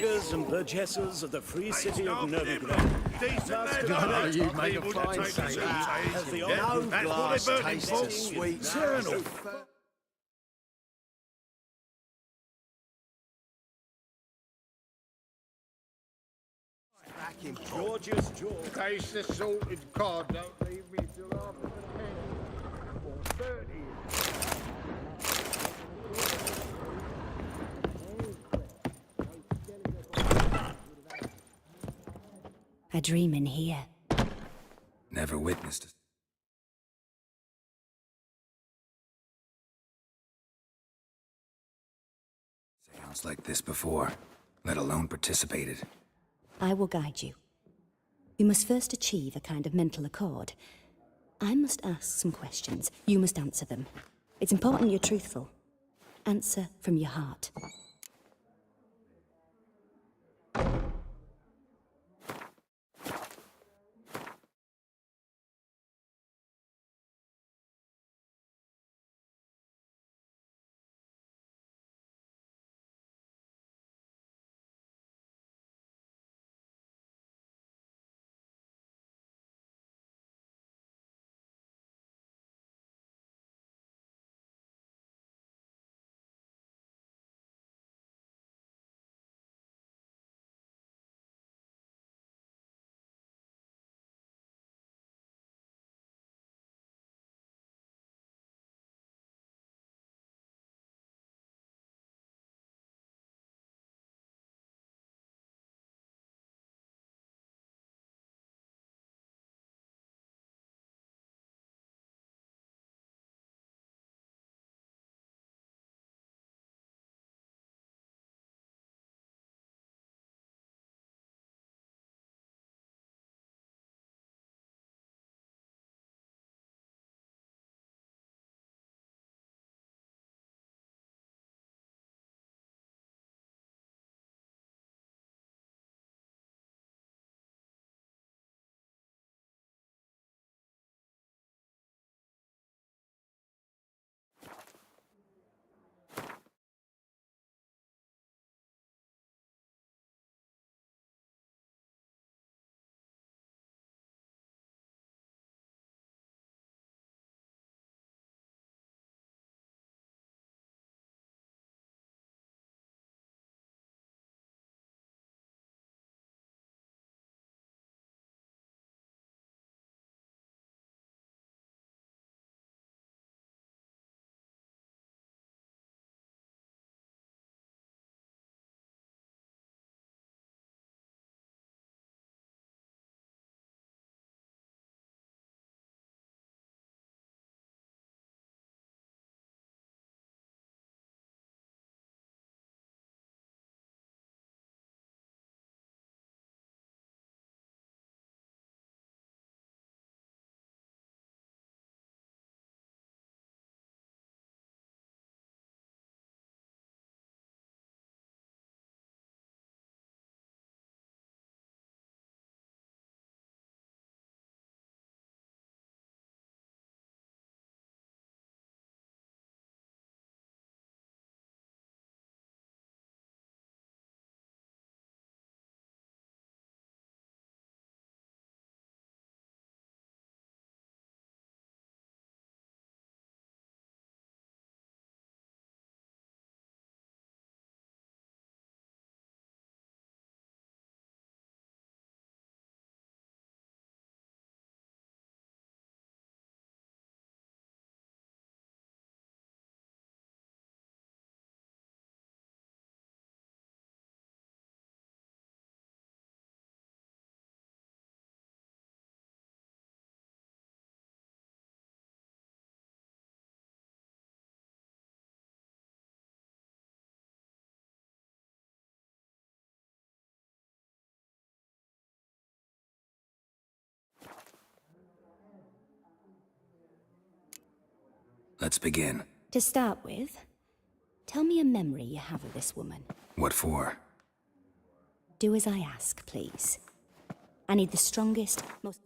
burghers and burgesses of the free city of Novigrad. You make a fine sailor. No glass tastes as sweet. Eternal. George's George. Taste the salted cod. Don't leave me till after the 10 or 30. A dream in here. Never witnessed a seance like this before, let alone participated. I will guide you. You must first achieve a kind of mental accord. I must ask some questions. You must answer them. It's important you're truthful. Answer from your heart. Let's begin. To start with, tell me a memory you have of this woman. What for? Do as I ask, please. I need the strongest, most...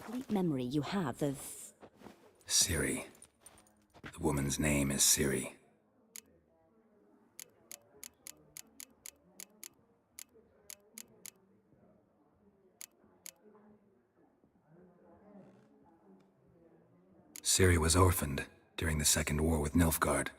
complete memory you have of... Ciri. The woman's name is Ciri. Ciri was orphaned during the Second War with Nilfgaard.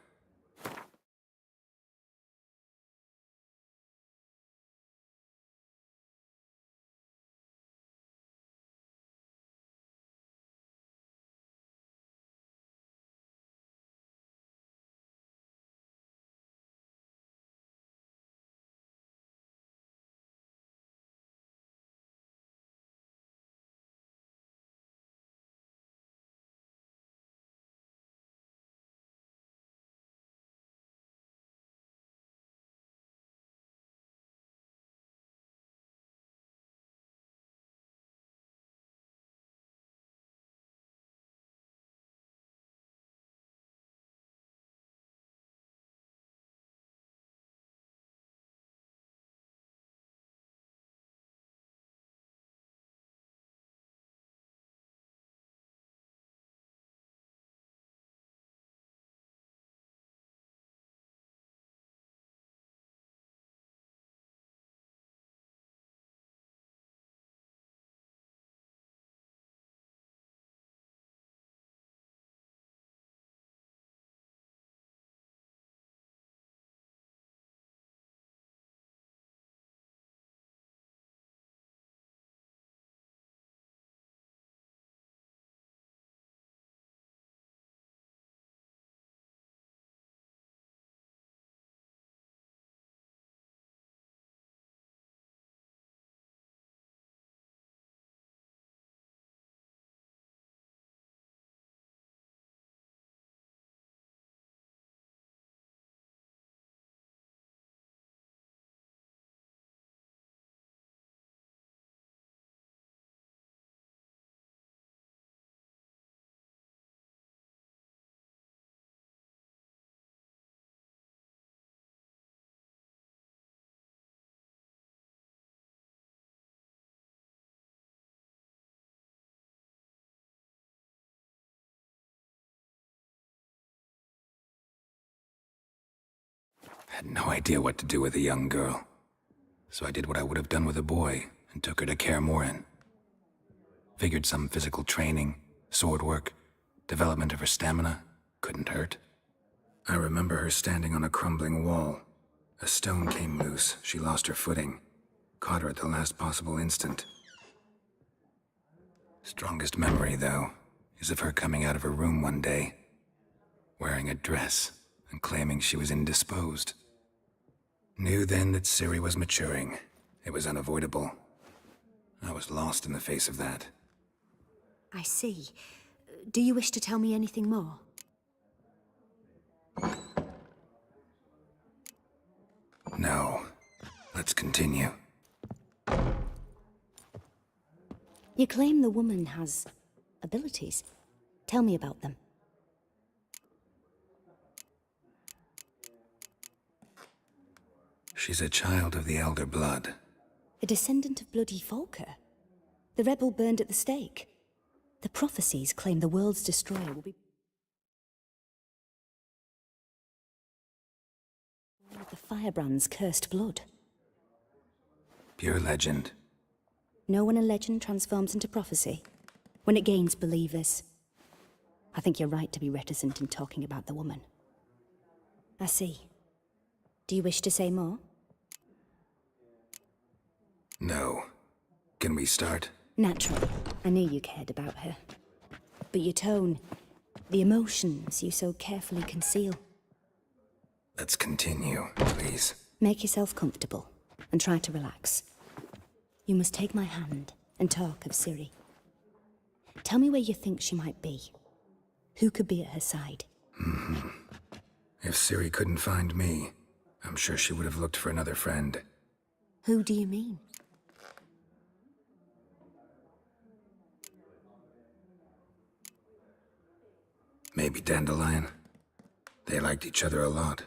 Had no idea what to do with a young girl. So I did what I would have done with a boy and took her to Kaer Morhen. Figured some physical training, sword work, development of her stamina couldn't hurt. I remember her standing on a crumbling wall. A stone came loose, she lost her footing. Caught her at the last possible instant. Strongest memory, though, is of her coming out of her room one day, wearing a dress and claiming she was indisposed. Knew then that Ciri was maturing. It was unavoidable. I was lost in the face of that. I see. Do you wish to tell me anything more? No. Let's continue. You claim the woman has abilities. Tell me about them. She's a child of the Elder Blood. A descendant of bloody Volker. The rebel burned at the stake. The prophecies claim the world's destroyer will be... with the firebrand's cursed blood. Pure legend. Know when a legend transforms into prophecy? When it gains believers. I think you're right to be reticent in talking about the woman. I see. Do you wish to say more? No. Can we start? Naturally. I knew you cared about her. But your tone, the emotions you so carefully conceal. Let's continue, please. Make yourself comfortable and try to relax. You must take my hand and talk of Ciri. Tell me where you think she might be. Who could be at her side? If Ciri couldn't find me, I'm sure she would have looked for another friend. Who do you mean? Maybe Dandelion. They liked each other a lot.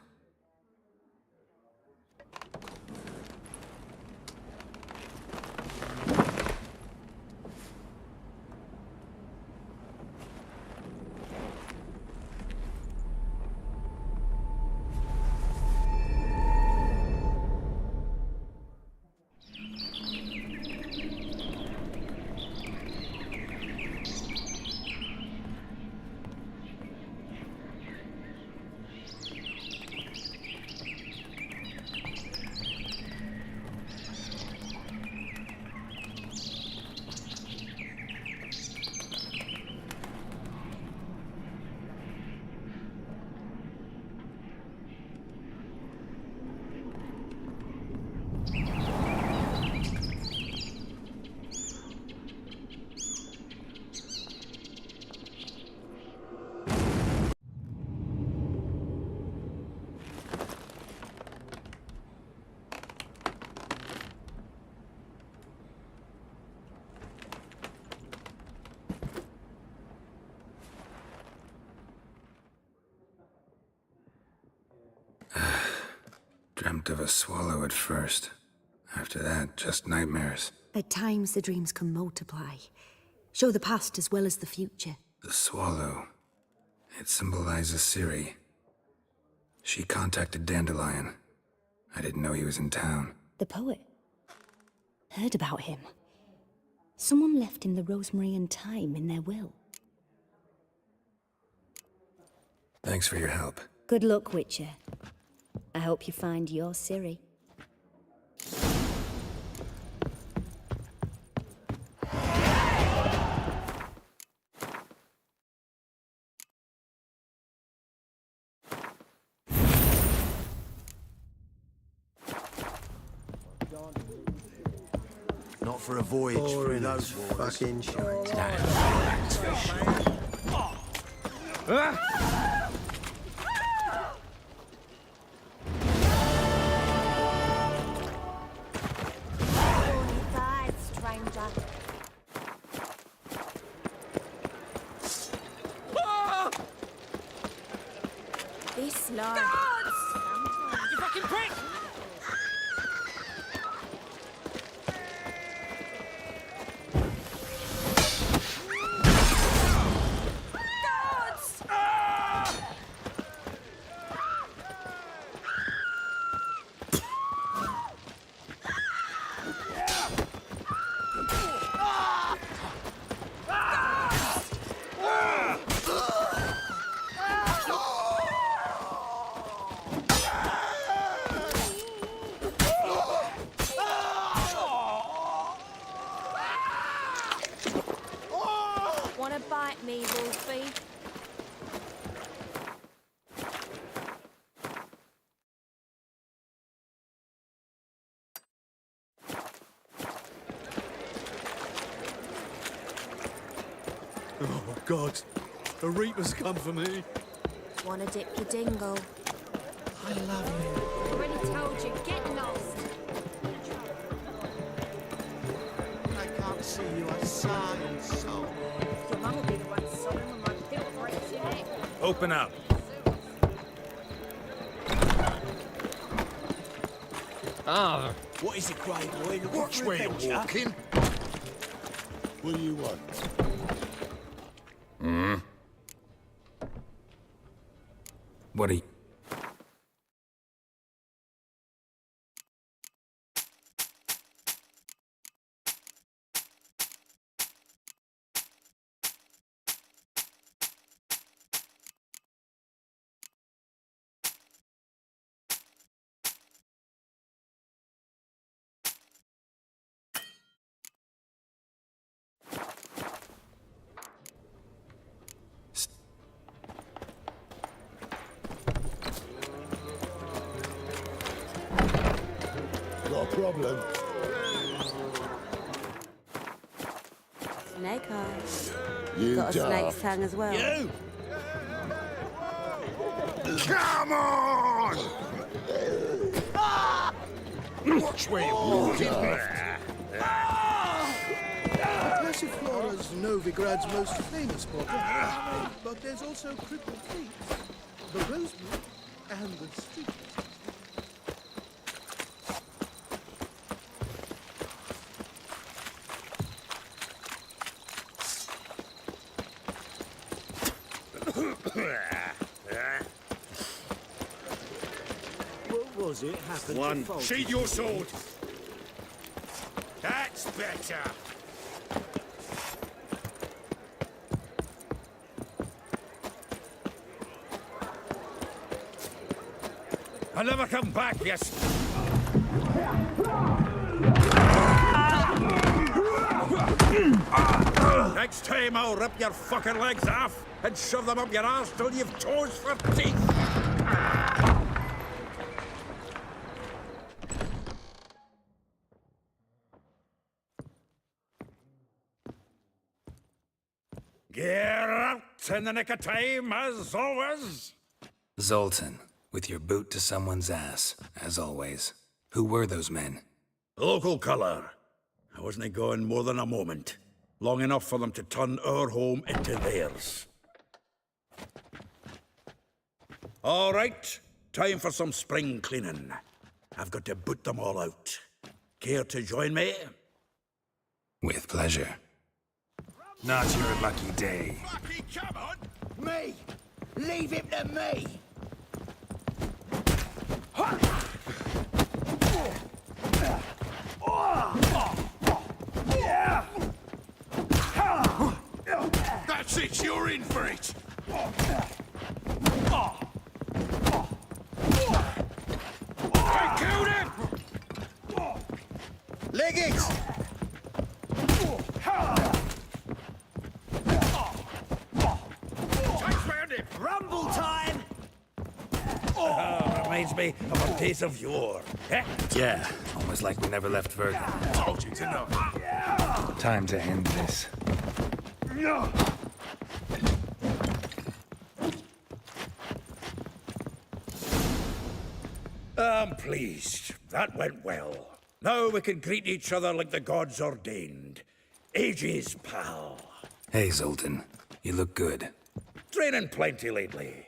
Dreamt of a swallow at first. After that, just nightmares. At times, the dreams can multiply. Show the past as well as the future. The swallow. It symbolizes Ciri. She contacted Dandelion. I didn't know he was in town. The poet. Heard about him. Someone left him the rosemary and thyme in their will. Thanks for your help. Good luck, Witcher. I hope you find your Ciri. Not for a voyage through those waters. Fucking shite. That's for sure. This large. You fucking prick! Wanna bite me, Wolfie? Oh, God. The Reapers come for me. Wanna dip your dingle? I love you. Already told you, get lost. I can't see you as sight and soul. Your mum will be the one sobbing when my pill breaks your neck. Open up. Ah. What is it, Grey Boy? Looking Watch for where you're adventure? walking. What do you want? What are you... Got a problem? Snake eyes. You Got a daft. snake's tongue as well. You! Come on! Watch where you're walking. Persiflora's Novigrad's most famous potter, but there's also Crippled Fleet, the Rosewood, and the Street. What was it happened One. to Falk? Sheathe your sword. That's better. I'll never come back, yes. Next time I'll rip your fucking legs off and shove them up your arse till you've toes for teeth. Get out in the nick of time, as always. Zoltan, with your boot to someone's ass, as always. Who were those men? Local colour. I wasn't going more than a moment. Long enough for them to turn our home into theirs. All right, time for some spring cleaning. I've got to boot them all out. Care to join me? With pleasure. Not your lucky day. Lucky, come on! Me! Leave him to me! That's it, you're in for it! I killed him! Leg it! Rumble time! Reminds me of a piece of yore. Eh? Yeah, almost like we never left Vergen. Told you to know. Time to end this. I'm pleased. That went well. Now we can greet each other like the gods ordained. Ages, pal. Hey, Zoltan. You look good. Training plenty lately.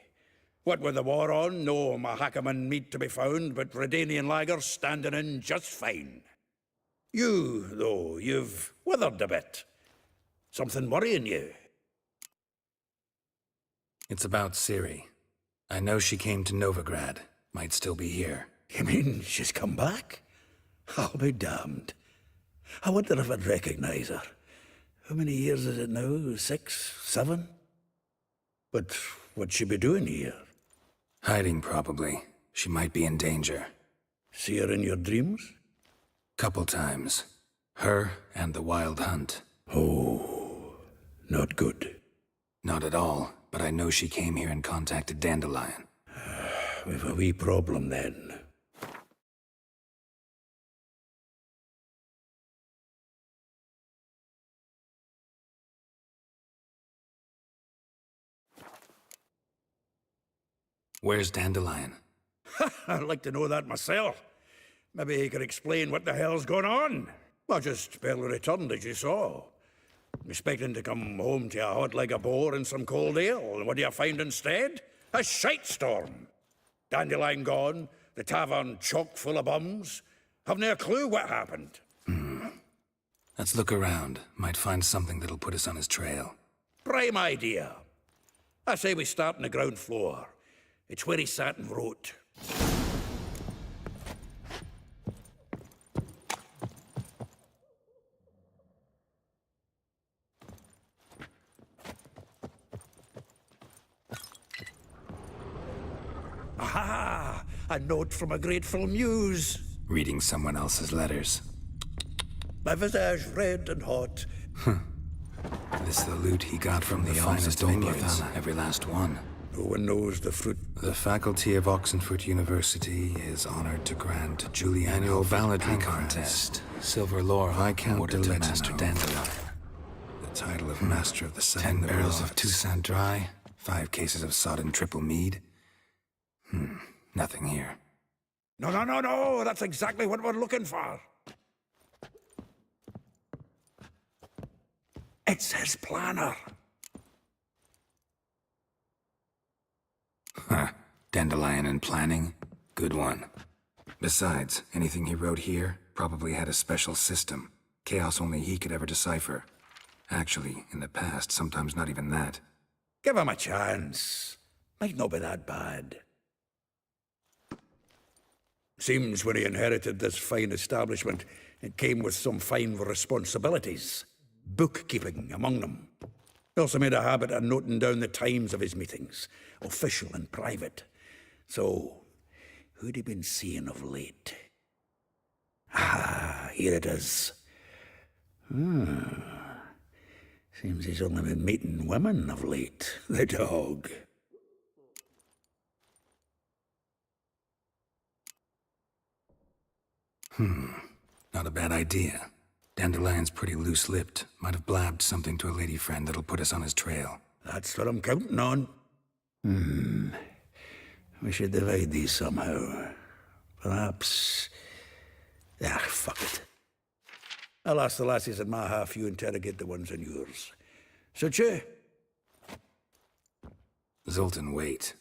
What with the war on, no Mahakaman meat to be found, but Redanian lagers standing in just fine. You, though, you've withered a bit. Something worrying you? It's about Ciri. I know she came to Novigrad. Might still be here. You mean she's come back? I'll be damned. I wonder if I'd recognize her. How many years is it now? 6, 7? But what'd she be doing here? Hiding, probably. She might be in danger. See her in your dreams? Couple times. Her and the Wild Hunt. Oh, not good. Not at all, but I know she came here and contacted Dandelion. We've a wee problem then. Where's Dandelion? I'd like to know that myself. Maybe he could explain what the hell's going on. I just barely returned, as you saw. Expecting to come home to a hot like a boar and some cold ale, and what do you find instead? A shitestorm. Dandelion gone, the tavern chock full of bums. Have no clue what happened. Let's look around. Might find something that'll put us on his trail. Prime idea. I say we start on the ground floor. It's where he sat and wrote. Aha! A note from a grateful muse. Reading someone else's letters. My visage red and hot. This the loot he got from the finest vineyards. Every last one. No one knows the fruit. The faculty of Oxenfurt University is honored to grant Julian annual balladry contest. Silver laurel Viscount de Master Dandelion. The title of Master of the 10 barrels of Toussaint Dry. 5 cases of sodden triple mead. Nothing here. No, that's exactly what we're looking for. It's his planner. Dandelion and planning? Good one. Besides, anything he wrote here probably had a special system. Chaos only he could ever decipher. Actually, in the past, sometimes not even that. Give him a chance. Might not be that bad. Seems when he inherited this fine establishment, it came with some fine responsibilities. Bookkeeping among them. He also made a habit of noting down the times of his meetings, official and private. So, who'd he been seeing of late? Ah, here it is. Seems he's only been meeting women of late, the dog. Not a bad idea. Dandelion's pretty loose-lipped. Might have blabbed something to a lady friend that'll put us on his trail. That's what I'm counting on. We should divide these somehow. Perhaps... fuck it. I'll ask the lassies in my half, you interrogate the ones in yours. Suit you? Zoltan, wait.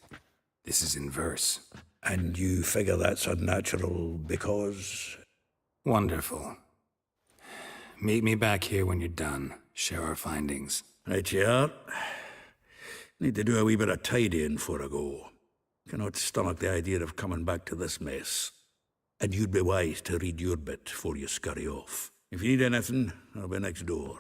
This is in verse. And you figure that's unnatural because... Wonderful. Meet me back here when you're done. Share our findings. Right you are. Need to do a wee bit of tidying before I go. Cannot stomach the idea of coming back to this mess. And you'd be wise to read your bit before you scurry off. If you need anything, I'll be next door.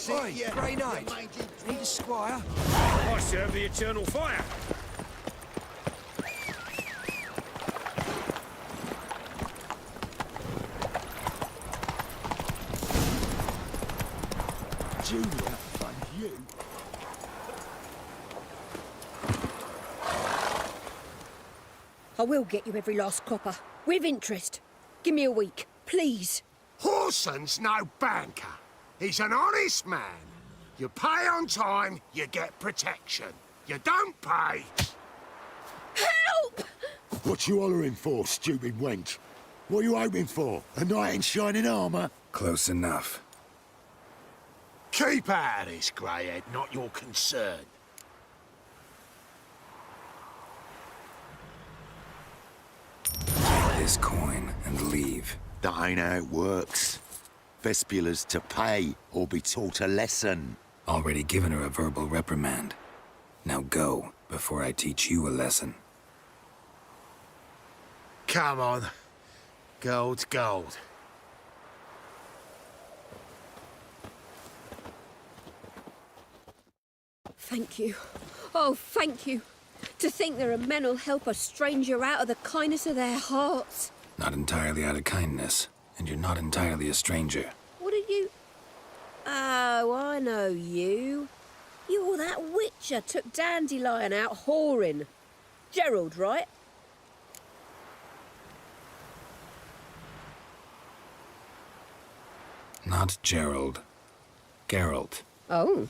Oi, Grey Knight. Need a squire? I serve the eternal fire. Julia, fund you. I will get you every last copper. With interest. Give me a week, please. Horson's no banker. He's an honest man. You pay on time, you get protection. You don't pay... Help! What you hollering for, stupid wench? What you hoping for? A knight in shining armour? Close enough. Keep out of this, Greyhead, not your concern. This coin and leave. That ain't how it works. Vespula's to pay or be taught a lesson. Already given her a verbal reprimand. Now go, before I teach you a lesson. Come on. Gold's gold. Thank you. Oh, thank you. To think there are men who'll help a stranger out of the kindness of their hearts. Not entirely out of kindness, and you're not entirely a stranger. What are you... Oh, I know you. You're that witcher took Dandelion out whoring. Gerald, right? Not Gerald. Geralt. Oh.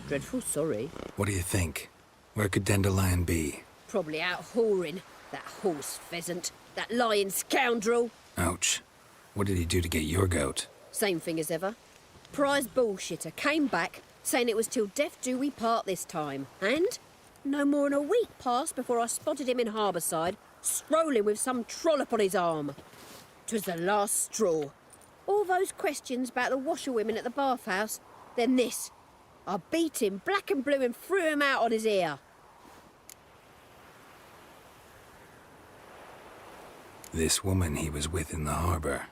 Dreadful sorry. What do you think? Where could Dandelion be? Probably out whoring. That horse pheasant. That lying scoundrel. Ouch. What did he do to get your goat? Same thing as ever. Prize bullshitter came back, saying it was till death do we part this time. And no more than a week passed before I spotted him in Harbourside, strolling with some trollop on his arm. 'Twas the last straw. All those questions about the washerwomen at the bathhouse, then this. I beat him black and blue and threw him out on his ear. This woman he was with in the harbour.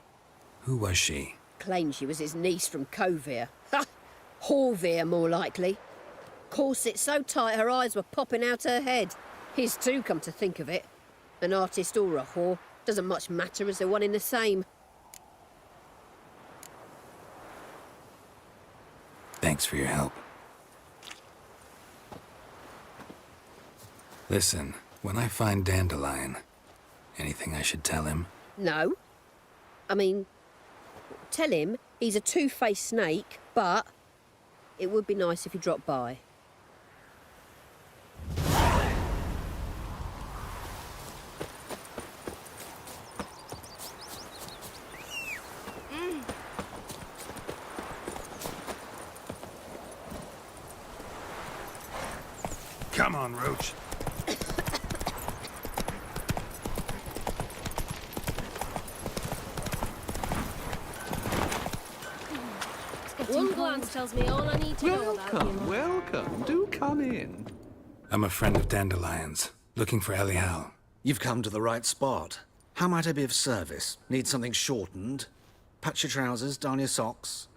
Who was she? Claimed she was his niece from Kovir. Ha! Horvir, more likely. Corset so tight her eyes were popping out her head. His too, come to think of it. An artist or a whore. Doesn't much matter as they're one in the same. Thanks for your help. Listen, when I find Dandelion, anything I should tell him? No. I mean, tell him he's a two-faced snake, but it would be nice if he dropped by. Come on, Roach. One glance tells me all I need to know about you. Welcome. Do come in. I'm a friend of Dandelion's, looking for Elial. You've come to the right spot. How might I be of service? Need something shortened? Patch your trousers, darn your socks.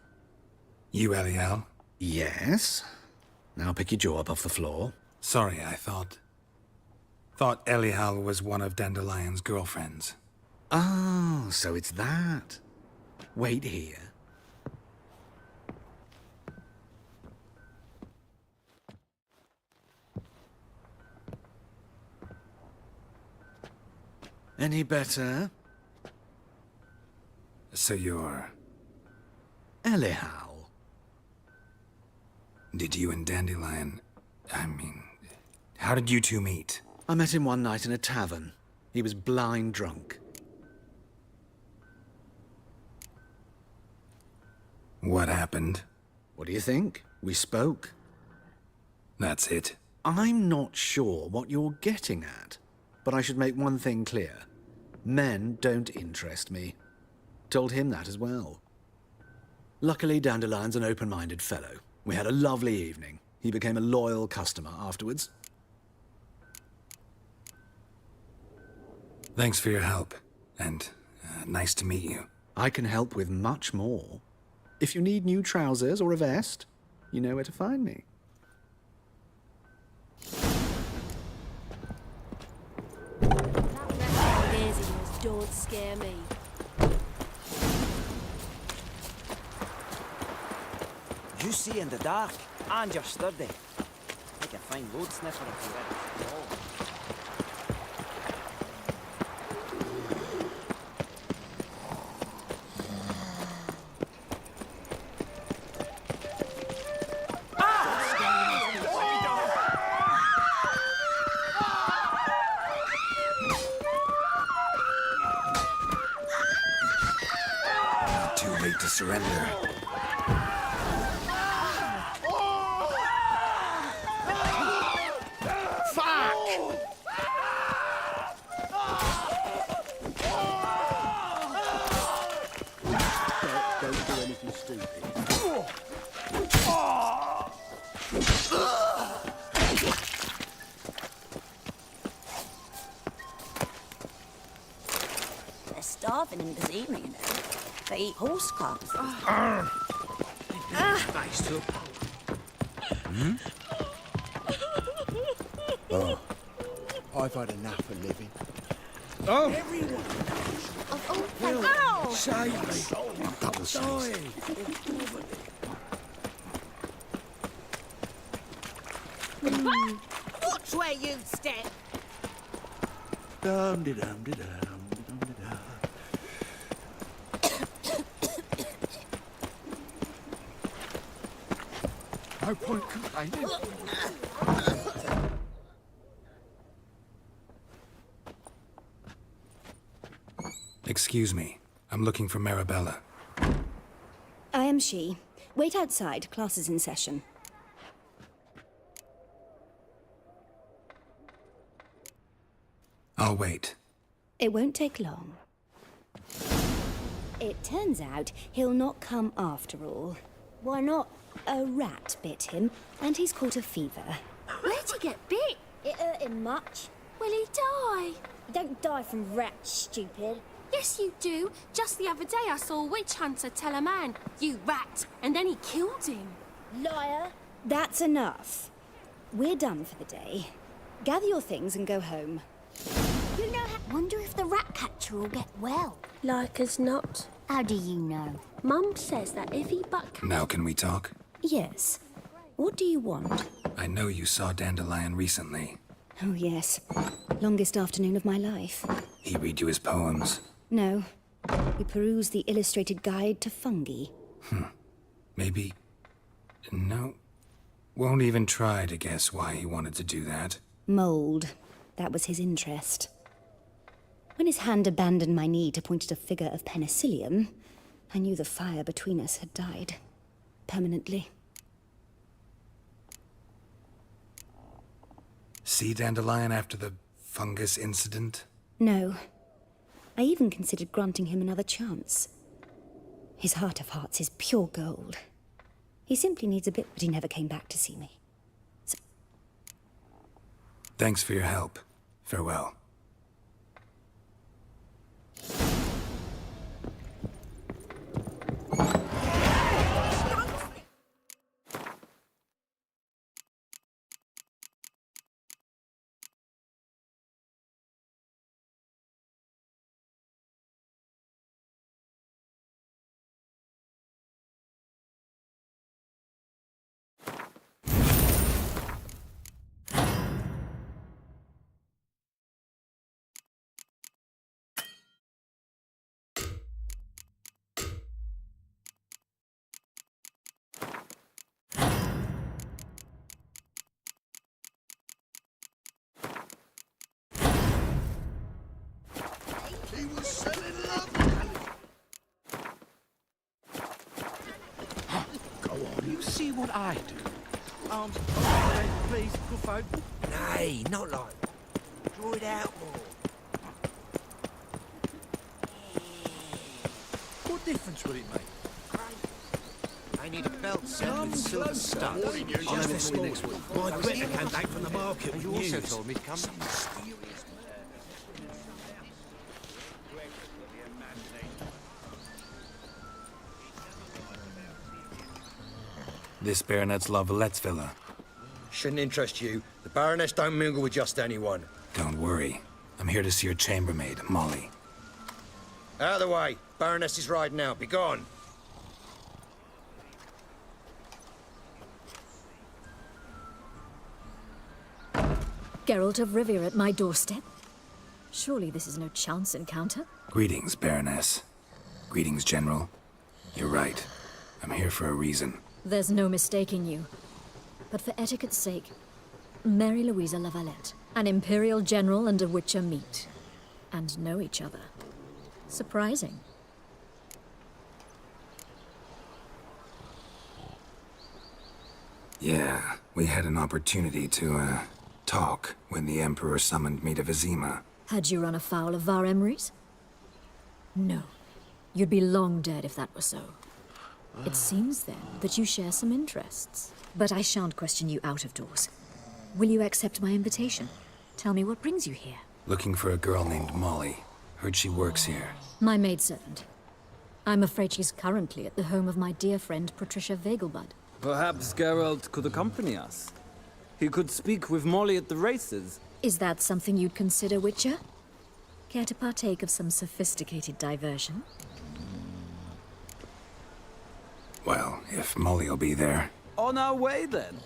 You Elial? Yes. Now pick your jaw up off the floor. Sorry, I thought Elial was one of Dandelion's girlfriends. Oh, so it's that. Wait here. Any better? So you're... Elihow. Did you and Dandelion... I mean... How did you two meet? I met him one night in a tavern. He was blind drunk. What happened? What do you think? We spoke. That's it. I'm not sure what you're getting at, but I should make one thing clear. Men don't interest me. Told him that as well. Luckily, Dandelion's an open-minded fellow. We had a lovely evening. He became a loyal customer afterwards. Thanks for your help, and nice to meet you. I can help with much more. If you need new trousers or a vest, you know where to find me. There's yours, don't scare me. You see in the dark, and you're sturdy. Like a fine road sniffer if you were. Too late to surrender. Don't do anything stupid. They're starving in this evening, you know. They eat horse carcasses. Face to Hmm? Oh, I've had enough of living. Oh! Everyone Ow! save me. Double size. Watch where you step. Dum-de-dum-de-dum. No point complaining. Excuse me. I'm looking for Marabella. I am she. Wait outside. Class is in session. I'll wait. It won't take long. It turns out he'll not come after all. Why not? A rat bit him, and he's caught a fever. Where'd he get bit? It hurt him much. Will he die? You don't die from rats, stupid. Yes, you do. Just the other day I saw a witch hunter tell a man, "You rat," and then he killed him. Liar. That's enough. We're done for the day. Gather your things and go home. You know how... Wonder if the rat catcher will get well. Like as not. How do you know? Mum says that if he Now can we talk? Yes. What do you want? I know you saw Dandelion recently. Oh, yes. Longest afternoon of my life. He read you his poems. No. We perused the illustrated guide to fungi. Maybe... No. Won't even try to guess why he wanted to do that. Mold. That was his interest. When his hand abandoned my knee to point at a figure of penicillium, I knew the fire between us had died. Permanently. See Dandelion after the fungus incident? No. I even considered granting him another chance. His heart of hearts is pure gold. He simply needs a bit, but he never came back to see me. Thanks for your help. Farewell. Go on, you see what I do. Please, good folk. Nay, not like. Draw it out more. What difference will it make? I need a belt set with silver stuff. I'll have it for you next week. My Greta came back from the market with You also news. told me to come. This Baronet's Lavalettes villa. Shouldn't interest you. The Baroness don't mingle with just anyone. Don't worry. I'm here to see your chambermaid, Molly. Out of the way. Baroness is riding out. Be gone. Geralt of Rivia at my doorstep? Surely this is no chance encounter? Greetings, Baroness. Greetings, General. You're right. I'm here for a reason. There's no mistaking you. But for etiquette's sake, Mary Louisa Lavalette, an Imperial General and a Witcher meet. And know each other. Surprising. Yeah, we had an opportunity to, talk when the Emperor summoned me to Vizima. Had you run afoul of Var Emrys? No. You'd be long dead if that were so. It seems, then, that you share some interests. But I shan't question you out of doors. Will you accept my invitation? Tell me what brings you here. Looking for a girl named Molly. Heard she works here. My maidservant. I'm afraid she's currently at the home of my dear friend Patricia Vegelbud. Perhaps Geralt could accompany us. He could speak with Molly at the races. Is that something you'd consider, Witcher? Care to partake of some sophisticated diversion? Well, if Molly'll be there. On our way, then.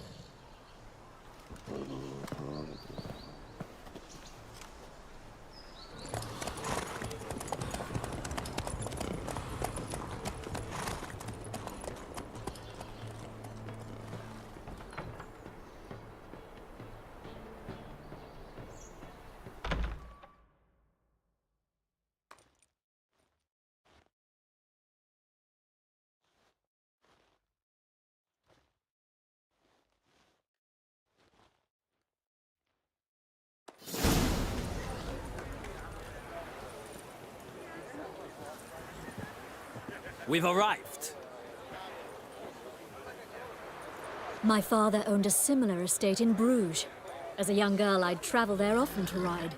We've arrived. My father owned a similar estate in Bruges. As a young girl, I'd travel there often to ride.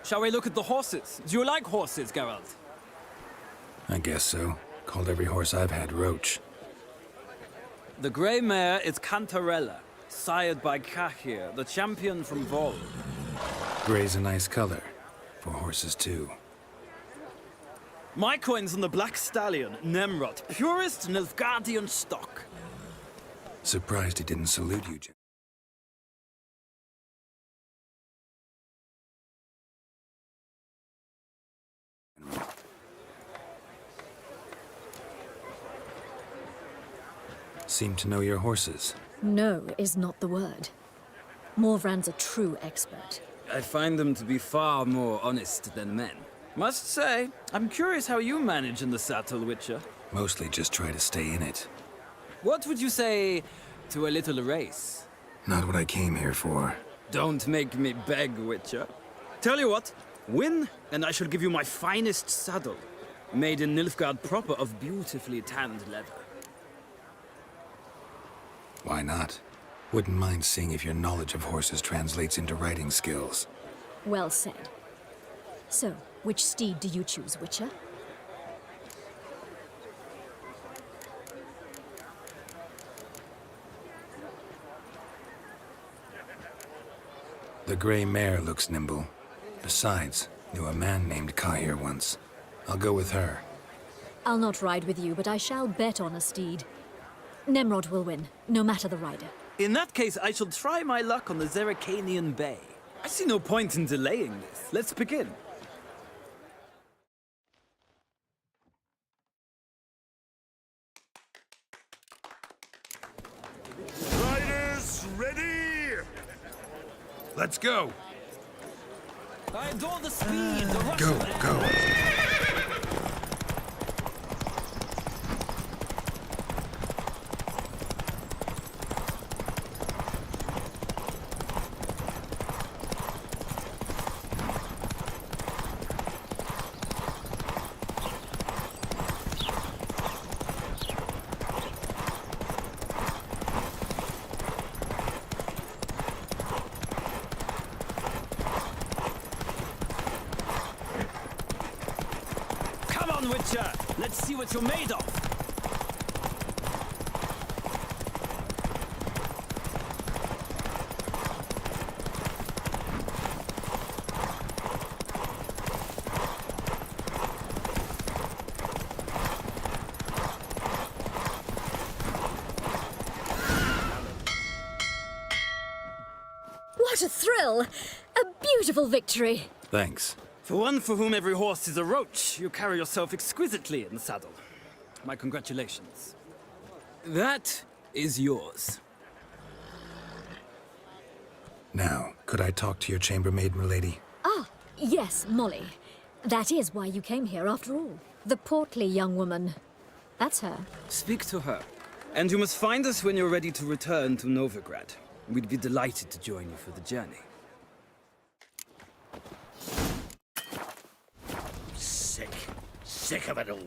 Shall we look at the horses? Do you like horses, Geralt? I guess so. Called every horse I've had Roach. The grey mare is Cantarella, sired by Cahir, the champion from Vol. Gray's a nice color. For horses, too. My coin's on the Black Stallion, Nemrod, purest Nilfgaardian stock. Surprised he didn't salute you, Jim. Seem to know your horses. No is not the word. Morvran's a true expert. I find them to be far more honest than men. Must say, I'm curious how you manage in the saddle, Witcher. Mostly just try to stay in it. What would you say to a little race? Not what I came here for. Don't make me beg, Witcher. Tell you what, win, and I shall give you my finest saddle. Made in Nilfgaard proper of beautifully tanned leather. Why not? Wouldn't mind seeing if your knowledge of horses translates into riding skills. Well said. So, which steed do you choose, Witcher? The gray mare looks nimble. Besides, knew a man named Cahir once. I'll go with her. I'll not ride with you, but I shall bet on a steed. Nemrod will win, no matter the rider. In that case, I shall try my luck on the Zerrikanian Bay. I see no point in delaying this. Let's begin. Riders, ready! Let's go! I adore the speed, the rush. Go. Come on, Witcher! Let's see what you're made of! What a thrill! A beautiful victory! Thanks. For one for whom every horse is a roach, you carry yourself exquisitely in the saddle. My congratulations. That is yours. Now, could I talk to your chambermaid, milady? Ah, yes, Molly. That is why you came here after all. The portly young woman. That's her. Speak to her. And you must find us when you're ready to return to Novigrad. We'd be delighted to join you for the journey. Sick of it all.